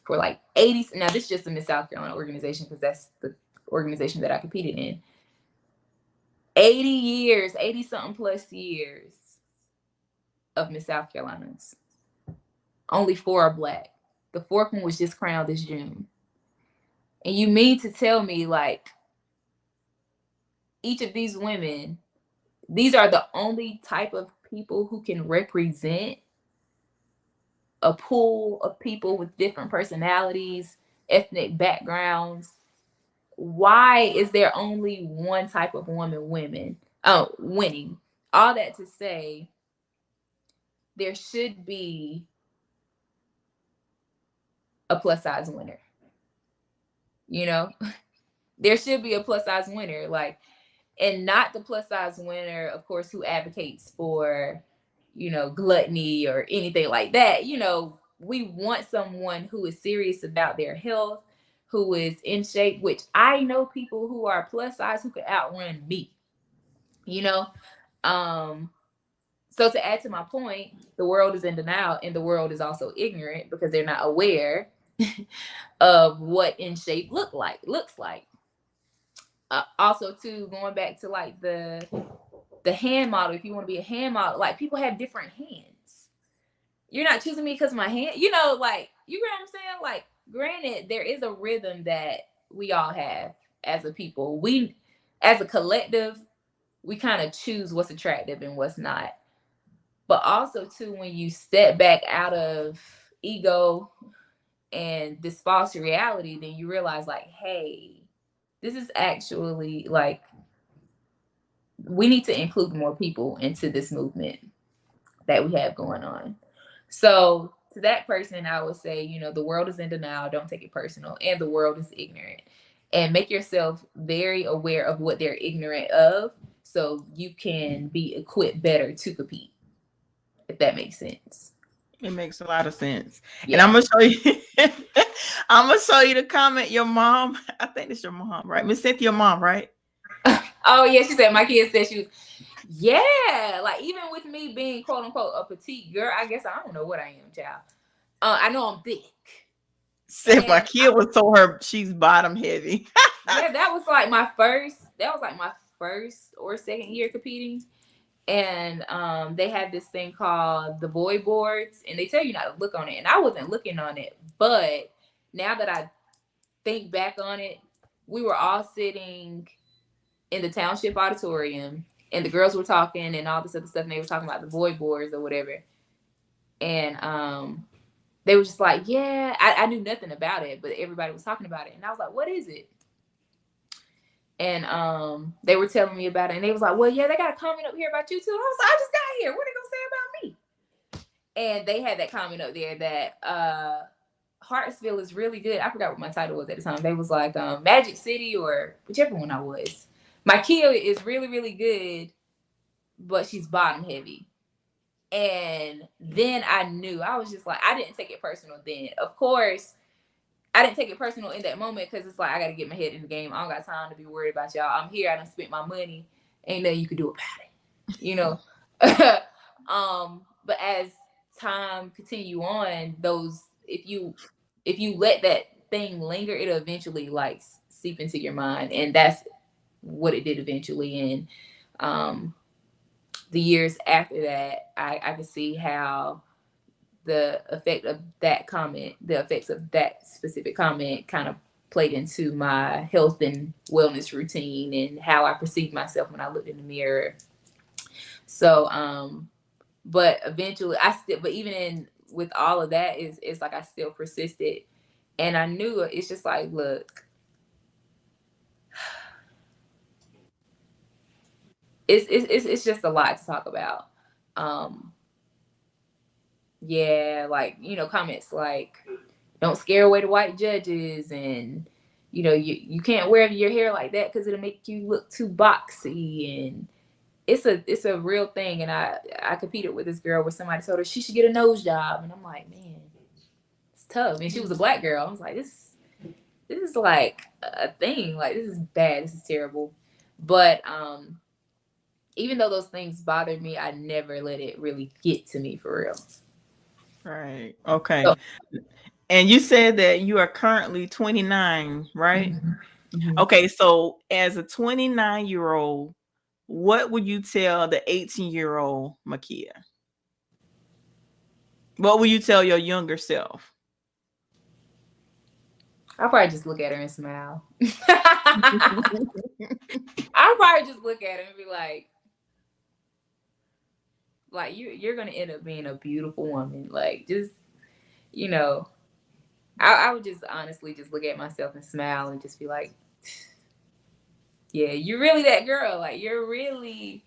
for like 80. Now, this is just a Miss South Carolina organization because that's the organization that I competed in. 80 years, 80 something plus years of Miss South Carolinas. Only 4 are Black. The 4th one was just crowned this June. And you mean to tell me, like, each of these women, these are the only type of people who can represent a pool of people with different personalities, ethnic backgrounds? Why is there only one type of woman winning? All that to say, there should be a plus size winner. There should be a plus size winner, like, and not the plus size winner, of course, who advocates for, gluttony or anything like that. We want someone who is serious about their health, who is in shape, which I know people who are plus size who could outrun me. you know. Um, so to add to my point, the world is in denial and the world is also ignorant because they're not aware of what in shape looks like. Also, too, going back to like the hand model. If you want to be a hand model, like people have different hands. You're not choosing me because of my hand. You know, like you know what I'm saying. Like, granted, there is a rhythm that we all have as a people. We, as a collective, we kind of choose what's attractive and what's not. But also, too, when you step back out of ego and this false reality, then you realize, like, hey, this is actually like we need to include more people into this movement that we have going on. So to that person, I would say, you know, the world is in denial. Don't take it personal, and the world is ignorant. And make yourself very aware of what they're ignorant of, so you can be equipped better to compete. If that makes sense. It makes a lot of sense. And I'm Yeah. gonna show you I'm gonna show you the comment your mom, I think it's your mom, right? Miss Cynthia, your mom, right? Oh yeah, she said my kid said she was. Yeah, like even with me being quote unquote a petite girl, I guess I don't know what I am, child. I know I'm thick, Said my and kid was told her she's bottom heavy. yeah, that was like my first. That was like my first or second year competing, and they had this thing called the boy boards, and they tell you not to look on it, and I wasn't looking on it, but now that I think back on it, we were all sitting in the township auditorium, and the girls were talking and all this other stuff, and they were talking about the boy boards or whatever, and they were just like, yeah, I knew nothing about it, but everybody was talking about it, and I was like, what is it? And they were telling me about it, and they was like, well, yeah, they got a comment up here about you too. And I was like, I just got here. What are they gonna say about me? And they had that comment up there that Hartsville is really good. I forgot what my title was at the time. They was like Magic City or whichever one I was. Mikeya is really, really good, but she's bottom heavy. And then I knew, I was just like, I didn't take it personal then. Of course, I didn't take it personal in that moment because it's like I gotta get my head in the game. I don't got time to be worried about y'all. I'm here. I done spent my money. Ain't nothing you can do about it. You know. But as time continue on, those if you let that thing linger, it'll eventually like seep into your mind, and that's what it did eventually. And um, the years after that, I could see how the effect of that comment, the effects of that specific comment kind of played into my health and wellness routine and how I perceived myself when I looked in the mirror. So, but eventually but even in, with all of that, it's like I still persisted, and I knew it's just like, look, it's just a lot to talk about. Um, yeah, like, you know, comments like, don't scare away the white judges, and you know, you can't wear your hair like that because it'll make you look too boxy, and it's a real thing. And I competed with this girl where somebody told her she should get a nose job, and I'm like, man, it's tough. And she was a black girl. I was like, this is like a thing. Like, this is bad. This is terrible. But even though those things bothered me, I never let it really get to me for real. Right. Okay. So, And you said that you are currently 29, right? mhm, mhm. Okay, so as a 29-year-old, what would you tell the 18-year-old Mikeya? What would you tell your younger self? I'll probably just look at her and smile. I'll probably just look at her and be like you're gonna end up being a beautiful woman. Like, just, you know, I would just honestly just look at myself and smile and just be like, yeah, you're really that girl. Like, you're really,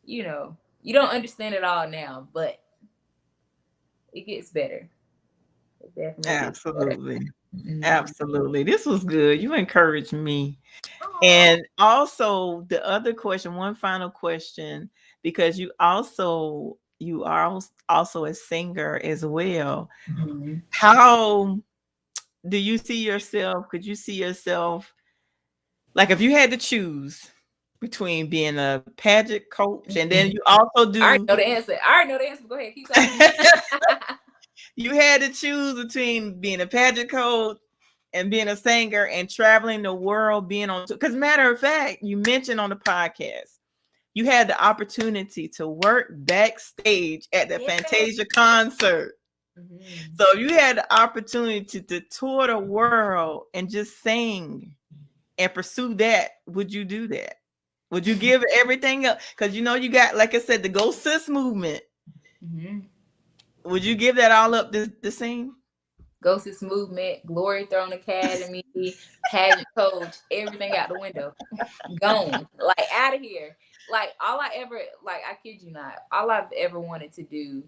you know, you don't understand it all now, but it gets better. It definitely gets better. Absolutely. Mm-hmm. Absolutely. This was good. You encouraged me. Oh. And also the other question, one final question, because you are also a singer as well. Mm-hmm. How do you see yourself? Could you see yourself, like, if you had to choose? between being a pageant coach and then you also I already do know the answer. I already know the answer. Go ahead, keep talking. you had to choose between being a pageant coach and being a singer and traveling the world, being on because matter of fact, you mentioned on the podcast you had the opportunity to work backstage at the Yeah. Fantasia concert. Mhm. So if you had the opportunity to tour the world and just sing and pursue that, would you do that? Would you give everything up? Because you know you got, like I said, the Go Sis movement. Mhm. Would you give that all up to sing? Ghost's movement, Glory Throne Academy, pageant coach, everything out the window. Gone. Like out of here. Like all I ever like I kid you not, all I've ever wanted to do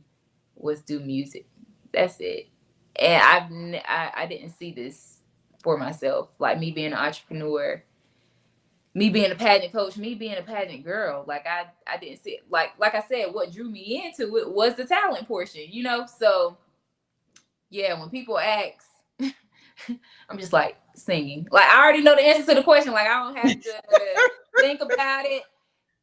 was do music. That's it. And I didn't see this for myself. Like me being an entrepreneur, me being a pageant coach, me being a pageant girl. Like I didn't see it. Like I said, what drew me into it was the talent portion, you know? So yeah, when people ask, I'm just like singing. Like I already know the answer to the question. Like I don't have to think about it.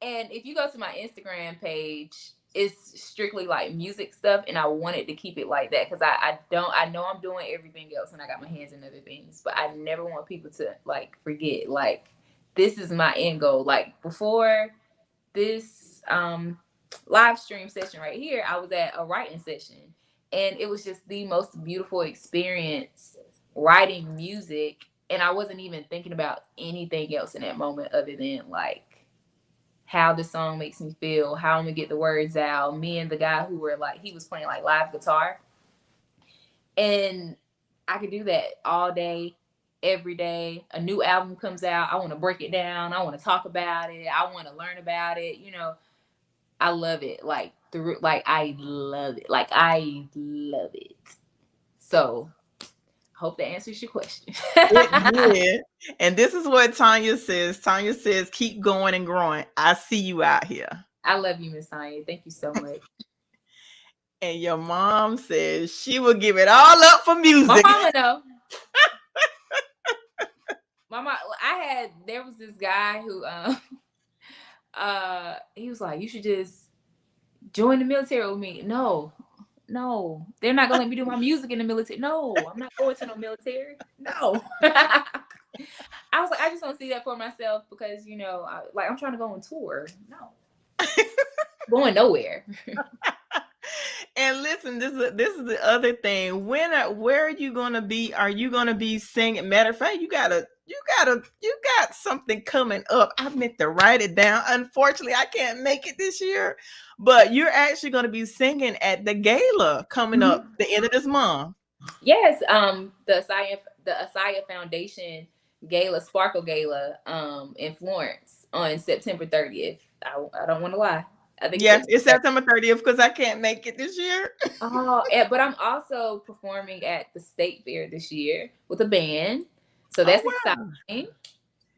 And if you go to my Instagram page, it's strictly like music stuff, and I wanted to keep it like that because I know I'm doing everything else, and I got my hands in other things, but I never want people to like forget like this is my end goal. Like before this live stream session right here, I was at a writing session, and it was just the most beautiful experience writing music, and I wasn't even thinking about anything else in that moment other than like how the song makes me feel, how I'm gonna get the words out. Me and the guy who were like, he was playing like live guitar, and I could do that all day, every day. A new album comes out, I want to break it down, I want to talk about it, I want to learn about it. You know, I love it. Like through, like I love it. Like I love it. So hope that answers your question. It did. And this is what Tanya says. Tanya says, keep going and growing. I see you out here. I love you, Miss Tanya. Thank you so much. And your mom says she will give it all up for My music. mama though. My mom, there was this guy who he was like, you should just join the military with me. No, they're not gonna let me do my music in the military. No, I'm not going to no military. No. I was like, I just don't see that for myself because you know, I'm trying to go on tour. No, going nowhere. And listen, this is the other thing. Where are you gonna be? Are you gonna be singing? Matter of fact, you got something coming up. I meant to write it down. Unfortunately, I can't make it this year, but you're actually gonna be singing at the gala coming up Mhm. the end of this month. Yes, the Asaya Foundation Gala, Sparkle Gala, in Florence on September 30th. I don't want to lie. I think Yes, it's September. September 30th because I can't make it this year. Oh, but I'm also performing at the state fair this year with a band. So Oh that's wow. exciting.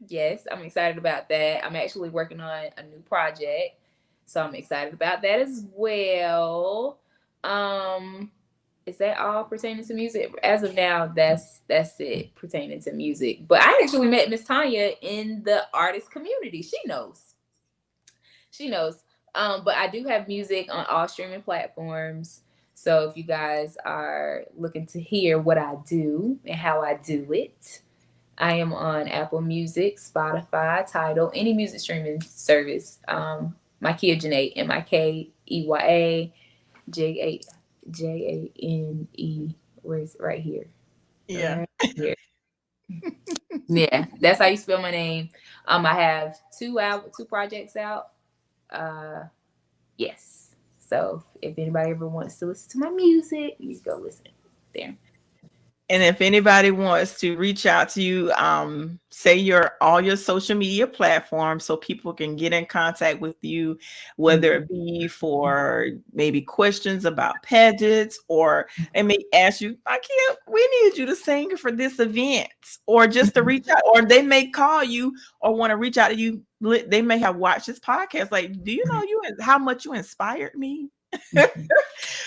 Yes, I'm excited about that. I'm actually working on a new project. So I'm excited about that as well. Um, is that all pertaining to music? As of now, that's it pertaining to music. But I actually met Miss Tanya in the artist community. She knows. She knows. But I do have music on all streaming platforms. So if you guys are looking to hear what I do and how I do it, I am on Apple Music, Spotify, Tidal, any music streaming service. Mikeya Janae, Mikeya Where's right here? Yeah. Right here. Yeah, that's how you spell my name. I have two projects out. Uh, yes. So if anybody ever wants to listen to my music, you go listen there. And if anybody wants to reach out to you, say all your social media platforms so people can get in contact with you, whether it be for maybe questions about pageants or they may ask you, I can't, we need you to sing for this event, or just to reach out, or they may call you or want to reach out to you. They may have watched this podcast. Like, do you know how much you inspired me?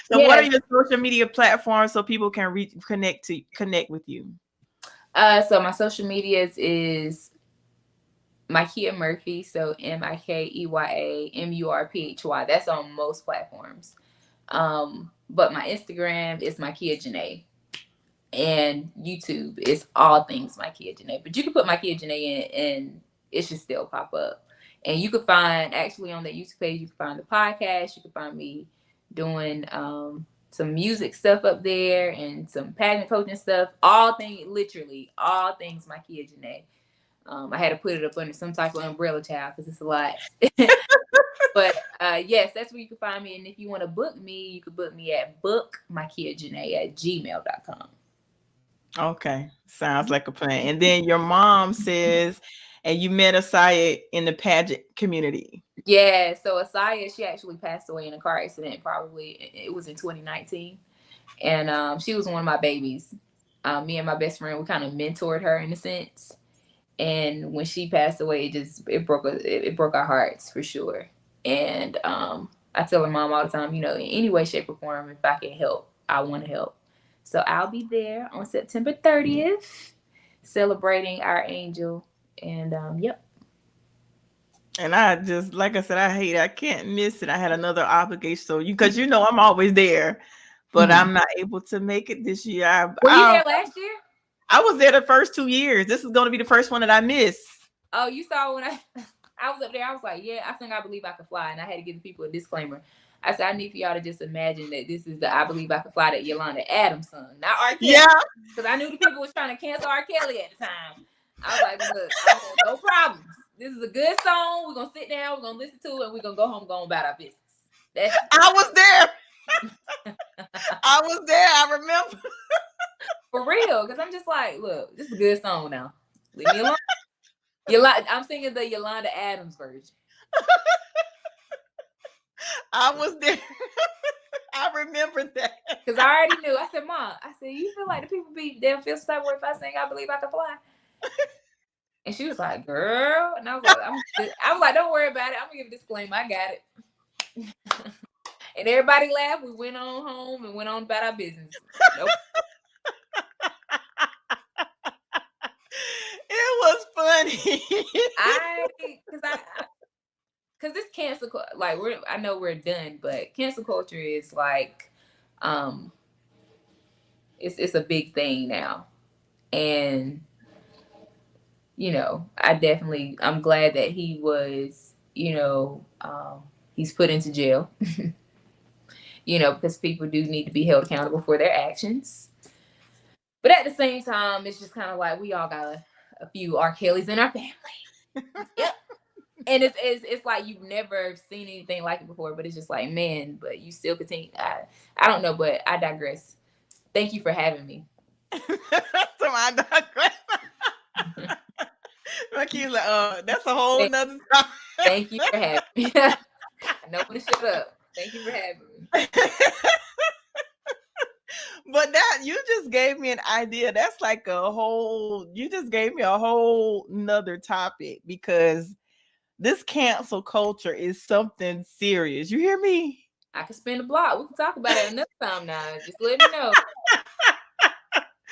So what are Yes. your social media platforms so people can connect with you? So my social medias is Mikeya Murphy, so MikeyaMurphy. That's on most platforms. But my Instagram is Mikeya Janae, and YouTube is all things Mikeya Janae. But you can put Mikeya Janae in, and it should still pop up. And you can find, actually, on that YouTube page, you can find the podcast. You can find me doing some music stuff up there and some pageant coaching stuff. All things, literally all things Mikeya Janae. I had to put it up under some type of umbrella, child, because it's a lot. But yes, that's where you can find me. And if you want to book me, you can book me at bookmykeyajanae@gmail.com. Okay, sounds like a plan. And then your mom says, and you met Asaya in the pageant community. Yeah, so Asaya, she actually passed away in a car accident. Probably it was in 2019, and she was one of my babies. Me and my best friend, we kind of mentored her in a sense. And when she passed away, it broke our hearts for sure. And I tell her mom all the time, in any way, shape, or form, if I can help, I want to help. So I'll be there on September 30th, celebrating our angel. And yep. And I just, like I said, I can't miss it. I had another obligation. So because I'm always there, but Mm-hmm. I'm not able to make it this year. Were you there last year? I was there the first 2 years. This is going to be the first one that I miss. Oh, you saw when I was up there. I was like, yeah, I think I believe I can fly, and I had to give the people a disclaimer. I said, I need for y'all to just imagine that this is the I Believe I Can Fly that Yolanda Adams sung, not R. Kelly. Yeah. Because I knew the people was trying to cancel R. Kelly at the time. I was like, look, I want no problems. This is a good song. We're going to sit down, we're going to listen to it, and we're going to go home, go about our business. I was there. I was there. I remember. For real. Because I'm just like, look, this is a good song now. Leave me alone. I'm singing the Yolanda Adams version. I was there. I remember that. Because I already knew. I said, Mom, you feel like the people they'll feel some type of way if I sing I Believe I Can Fly? And she was like, girl. And I was like, don't worry about it. I'm going to give a disclaimer. I got it. And everybody laughed. We went on home and went on about our business. Nope. It was funny. Because this cancel, like, I know we're done, but cancel culture is like, it's a big thing now. And I'm glad that he was, he's put into jail, because people do need to be held accountable for their actions. But at the same time, it's just kind of like we all got a few R. Kellys in our family. Yep. And it's like you've never seen anything like it before, but it's just like, man, but you still continue. I don't know, but I digress. Thank you for having me. So I digress. Makia's like, that's a whole nother topic. Thank you for having me. I know when to shut up. Thank you for having me. But that, you just gave me an idea. That's like you just gave me a whole nother topic, because this cancel culture is something serious. You hear me? I can spin the block. We can talk about it another time now. Just let me know.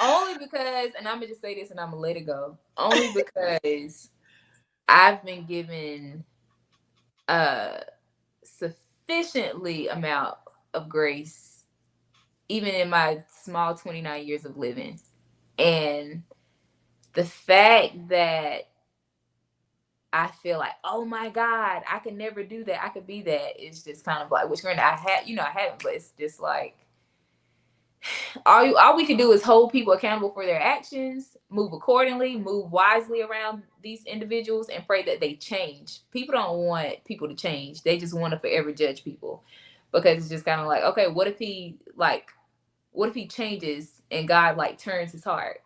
Only because, and I'm going to just say this and I'm going to let it go. Only because I've been given sufficiently amount of grace, even in my small 29 years of living. And the fact that I feel like, oh my God, I can never do that. I could be that. It's just kind of like, which granted I haven't, but it's just like, all we can do is hold people accountable for their actions, move accordingly, move wisely around these individuals, and pray that they change. People don't want people to change. They just want to forever judge people, because it's just kind of like, okay, what if he changes and God like turns his heart?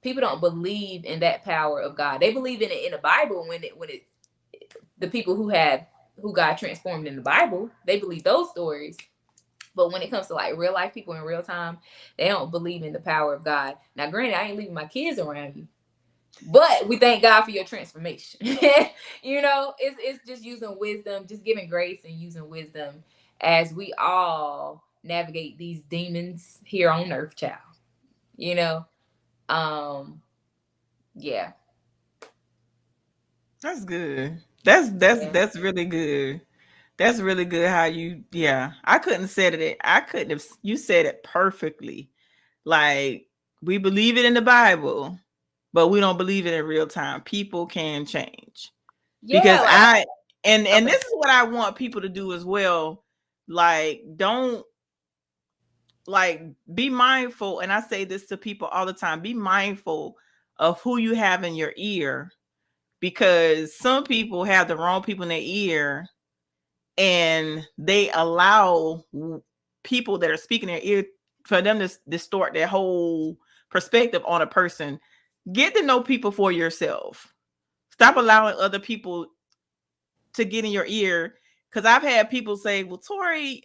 People don't believe in that power of God. They believe in it in the Bible when the people who God transformed in the Bible, they believe those stories. But when it comes to like real life people in real time, they don't believe in the power of God. Now, granted, I ain't leaving my kids around you, but we thank God for your transformation. It's just using wisdom, just giving grace and using wisdom as we all navigate these demons here on earth, child. Yeah. That's good. That's that's Yeah. that's really good. That's really good how you, yeah. I couldn't have said it. I couldn't have, you said it perfectly. Like, we believe it in the Bible, but we don't believe it in real time. People can change. Yeah, Because like I, and okay. this is what I want people to do as well. Like, don't, like, be mindful, and I say this to people all the time. Be mindful of who you have in your ear, because some people have the wrong people in their ear, and they allow people that are speaking their ear for them to distort their whole perspective on a person. Get to know people for yourself. Stop allowing other people to get in your ear, because I've had people say, well, Tori,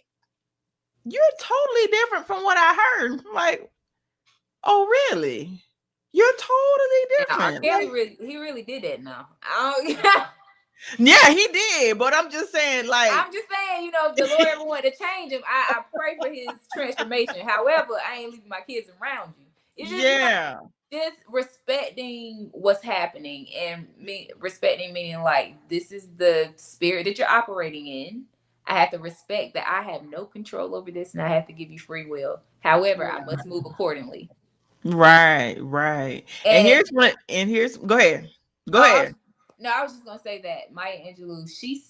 you're totally different from what I heard. I'm like, oh really? You're totally Yeah, R. different. Kelly Like, really he really did that now. I don't, yeah, he did, but I'm just saying, like, I'm just saying, if the Lord ever wanted to change him, I pray for his transformation. However, I ain't leaving my kids around you. It's just, yeah, just respecting what's happening, and me respecting meaning like this is the spirit that you're operating in. I have to respect that I have no control over this, and I have to give you free will. However, I must move accordingly. right, right. And And here's what, and here's, go ahead. Go oh, ahead. no, I was just gonna say that Maya Angelou, she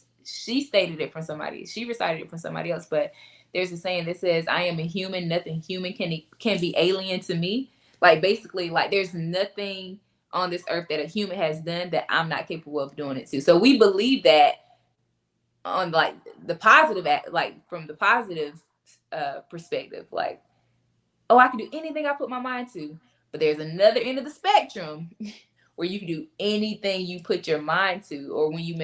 stated it from somebody. She recited it from somebody else, but there's a saying that says, "I am a human. Nothing human can be alien to me." Like basically, like there's nothing on this earth that a human has done that I'm not capable of doing it to. So we believe that on like the positive, like from the positive perspective, like oh, I can do anything I put my mind to. But there's another end of the spectrum where you can do anything you put your mind to, or when you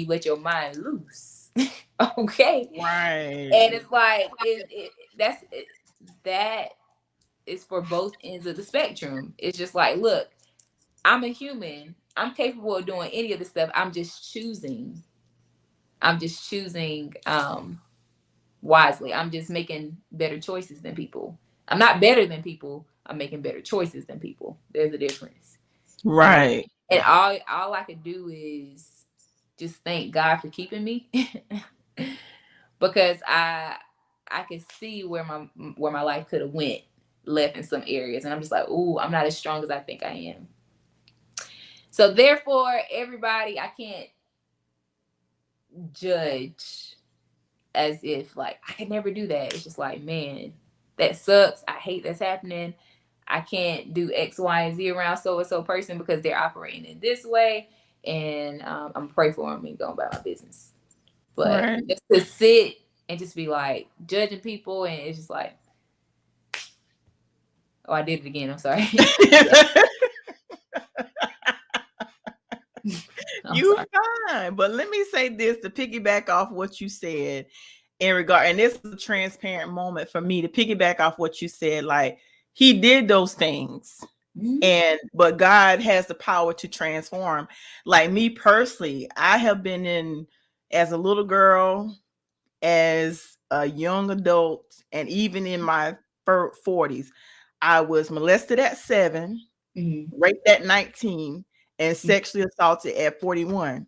let your mind loose. Okay, Right, and it's like that is for both ends of the spectrum. It's just like, look, I'm a human. I'm capable of doing any of this stuff. I'm just choosing. I'm just choosing wisely. I'm just making better choices than people. I'm not better than people. I'm making better choices than people. There's a difference. And right, and all I could do is just thank God for keeping me because I could see where my life could have went left in some areas, and I'm just like, ooh, I'm not as strong as I think I am. So therefore, everybody, I can't judge as if like I could never do that. It's just like, man, that sucks. I hate that's happening. I can't do X, Y, and Z around so and so person because they're operating in this way. And I'm pray for them and go about my business. But right. just to sit and just be like judging people, and it's just like, oh, I did it again. I'm sorry. Yeah, I'm You sorry. fine. But let me say this to piggyback off what you said in regard, and this is a transparent moment for me to piggyback off what you said. Like, he did those things, Mhm. and but God has the power to transform. Like me personally, I have been in, as a little girl, as a young adult, and even in my 40s, I was molested at 7, Mhm. raped at 19, and sexually assaulted at 41.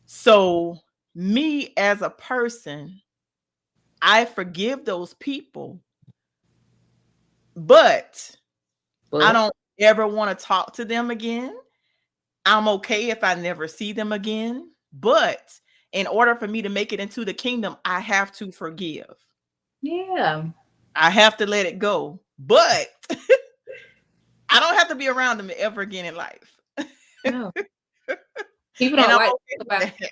So, me as a person, I forgive those people, but I But don't ever want to talk to them again. I'm okay if I never see them again. But in order for me to make it into the kingdom, I have to forgive. yeah, I have to let it go. But I don't have to be around them ever again in life. no, people And don't I'm like okay with about. that.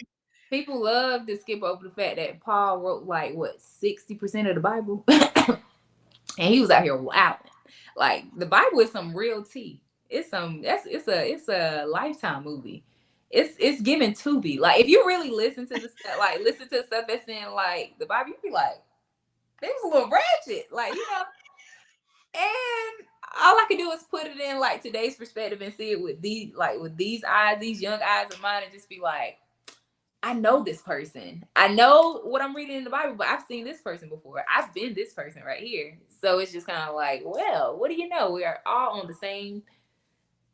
People love to skip over the fact that Paul wrote like what 60% of the Bible, and he was out here wilding. Like the Bible is some real tea. It's some it's a lifetime movie. It's given to be like if you really listen to the stuff like listen to stuff that's in like the Bible, you be like, they was a little ratchet, like And all I can do is put it in like today's perspective and see it with these eyes, these young eyes of mine, and just be like, I know this person. I know what I'm reading in the Bible, but I've seen this person before. I've been this person right here. So it's just kind of like, well, what do you know? We are all on the same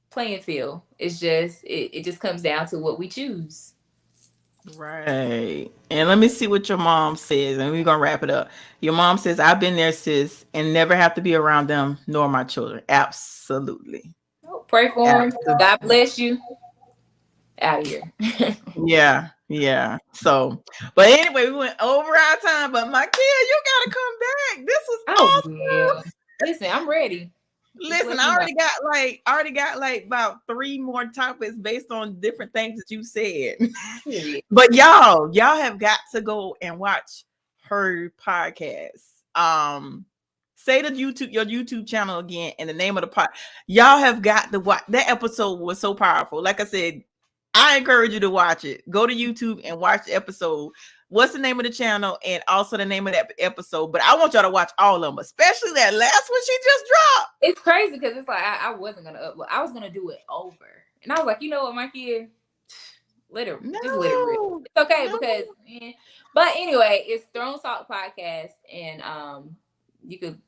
playing field. It's just it just comes down to what we choose. Right. And let me see what your mom says, and we're gonna wrap it up. Your mom says, I've been there, sis, and never have to be around them nor my children. Absolutely. Oh, pray for him. God Absolutely. bless you. Out of here. Yeah, yeah. So, but anyway, we went over our time. But my kid, you gotta come back. This was I will. awesome. Listen, I'm ready. Just Listen, let me know. I already got like about three more topics based on different things that you said. Period. But y'all have got to go and watch her podcast. Say the your YouTube channel again and the name of the pod. Y'all have got to watch that episode was so powerful. Like I said, I encourage you to watch it. Go to YouTube and watch the episode. What's the name of the channel and also the name of that episode? But I want y'all to watch all of them, especially that last one she just dropped. It's crazy because it's like I wasn't gonna upload. I was gonna do it over, and I was like, you know what, my kid, just let it rip. No, It's okay no. because, but anyway, it's Throne Talk podcast, and you could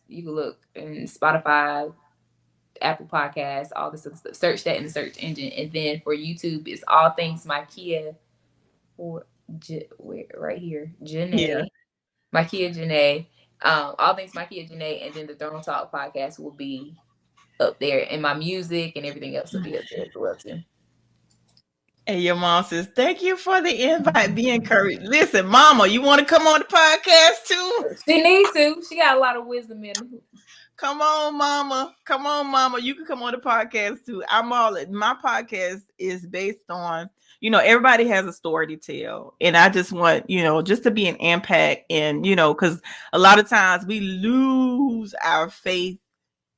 look in Spotify, Apple Podcasts, all this other stuff. Search that in the search engine, and then for YouTube, it's all things Mikeya or right here, Yeah. Janae, Mikeya Janae. All things Mikeya Janae, and then the Throne Talk podcast will be up there, and my music and everything else will be up there as well too. And your mom says, thank you for the invite. Be encouraged. Listen, mama, you want to come on the podcast too? She needs to. She got a lot of wisdom in her. Come on, mama. Come on, mama. You can come on the podcast too. My podcast is based on, everybody has a story to tell. And I just want, just to be an impact and, because a lot of times we lose our faith.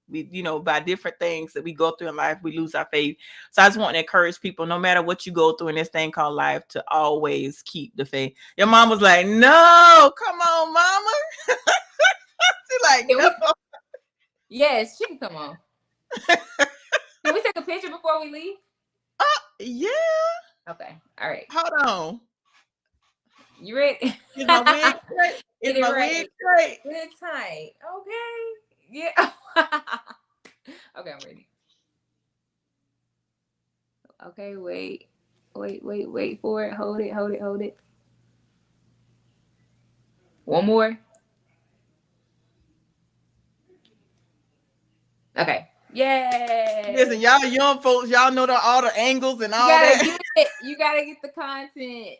We, by different things that we go through in life, we lose our faith. So I just want to encourage people, no matter what you go through in this thing called life, to always keep the faith. Your mom was like, no, come on, mama. She's like, no. Yes, she can come on. Can we take a picture before we leave? Yeah. Okay. All right. Hold on. You ready? Is my wig straight? Is my wig straight? It's tight. Okay. Yeah. Okay, I'm ready. Okay, wait for it. Hold it. One more. Okay. Yay! Listen, y'all young folks, y'all know all the angles and all that. You gotta get the content.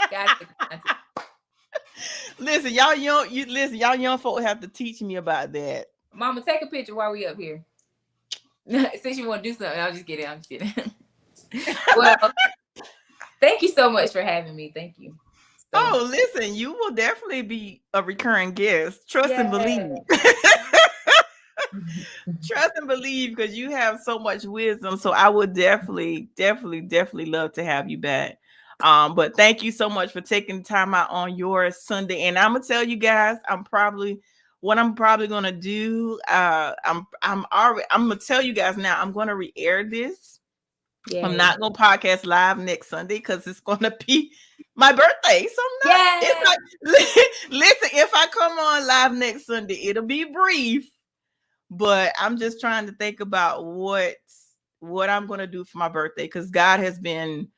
Gotta get the content. Listen, y'all young folks have to teach me about that. Mama, take a picture while we up here. Since you want to do something, I'm just kidding. Well, thank you so much for having me. Thank you. Listen, you will definitely be a recurring guest. Trust and believe. Trust and believe, because you have so much wisdom. So I would definitely love to have you back. But thank you so much for taking time out on your Sunday. And I'm gonna tell you guys, I'm probably gonna do. I'm gonna tell you guys now. I'm gonna re-air this. Yay. I'm not gonna podcast live next Sunday because it's gonna be my birthday. So I'm not. Listen, if I come on live next Sunday, it'll be brief. But I'm just trying to think about what I'm gonna do for my birthday, because God has been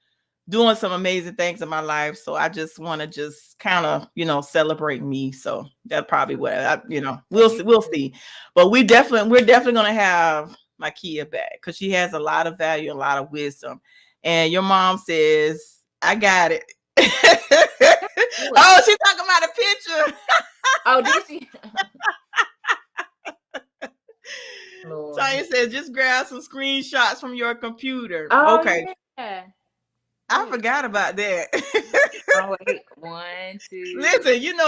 doing some amazing things in my life. So I just want to just kind of, celebrate me. So that's probably what we'll see. But we're definitely going to have Mikeya back, because she has a lot of value, a lot of wisdom. And your mom says, I got it. Oh, she's talking about a picture. Oh, did she? Tanya says, just grab some screenshots from your computer. Oh, okay. Yeah. I forgot about that. Oh, wait. 1, 2. Listen,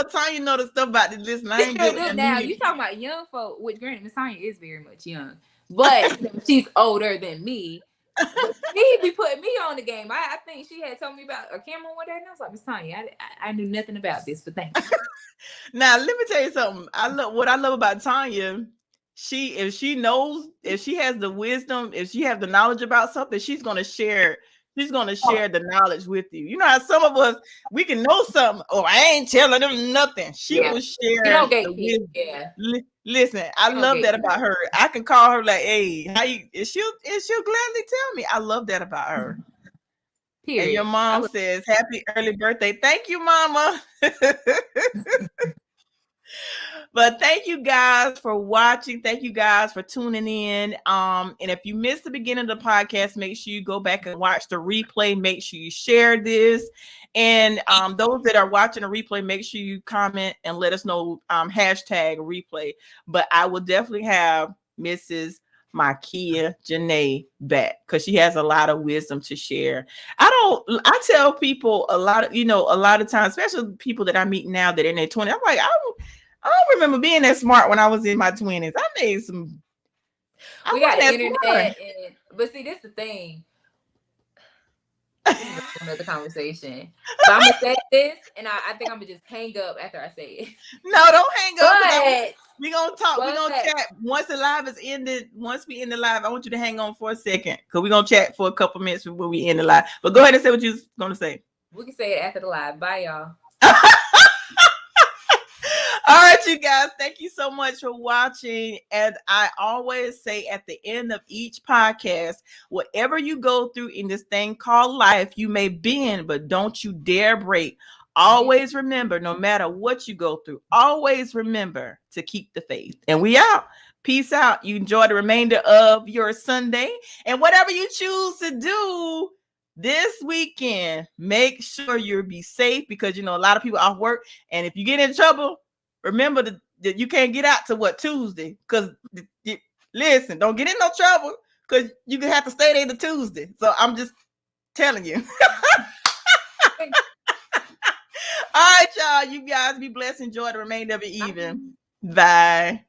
Tanya know the stuff about this. Listen, I ain't good now. You talking about young folk, which granted, Miss Tanya is very much young, but she's older than me. She be putting me on the game. I think she had told me about a camera one day, and I was like, Miss Tanya, I knew nothing about this, but thank you. Now, let me tell you something. What I love about Tanya. If she has the wisdom, if she has the knowledge about something, she's going to share She's gonna share the knowledge with you. You know how some of us we can know something. Oh, I ain't telling them nothing. She Yeah. will You share don't the gatekeep. wisdom. Yeah. Listen, I You don't love that gatekeep. about her. I can call her like, "Hey, how you?" And she'll gladly tell me. I love that about her. And your Period. I mom love says, "Happy early birthday." Thank you, Mama. But thank you guys for watching. Thank you guys for tuning in. And if you missed the beginning of the podcast, make sure you go back and watch the replay. Make sure you share this. And those that are watching the replay, make sure you comment and let us know hashtag replay. But I will definitely have Mrs. Mikeya Janae back because she has a lot of wisdom to share. I tell people a lot of, a lot of times, especially people that I meet now that are in their 20s, I'm like, I don't remember being that smart when I was in my 20s. I We got wasn't the that smart. internet, but see, this is the thing. This is another conversation. But I'm gonna say this, and I think I'm gonna just hang up after I say it. No, don't hang up because But we're gonna talk. We're but gonna chat. Once the live is ended, once we end the live, I want you to hang on for a second because we're gonna chat for a couple minutes before we end the live. But go ahead and say what you're gonna say. we can say it after the live. Bye, y'all. All right, you guys, thank you so much for watching. And I always say at the end of each podcast, whatever you go through in this thing called life, you may bend, but don't you dare break. Always remember, no matter what you go through, always remember to keep the faith. And we out. Peace out. You enjoy the remainder of your Sunday. And whatever you choose to do this weekend, make sure you be safe because a lot of people off work. And if you get in trouble, remember that you can't get out to Tuesday because listen, don't get in no trouble because you can have to stay there to Tuesday. So I'm just telling you. All right, y'all. You guys be blessed. Enjoy the remainder of the evening. Bye.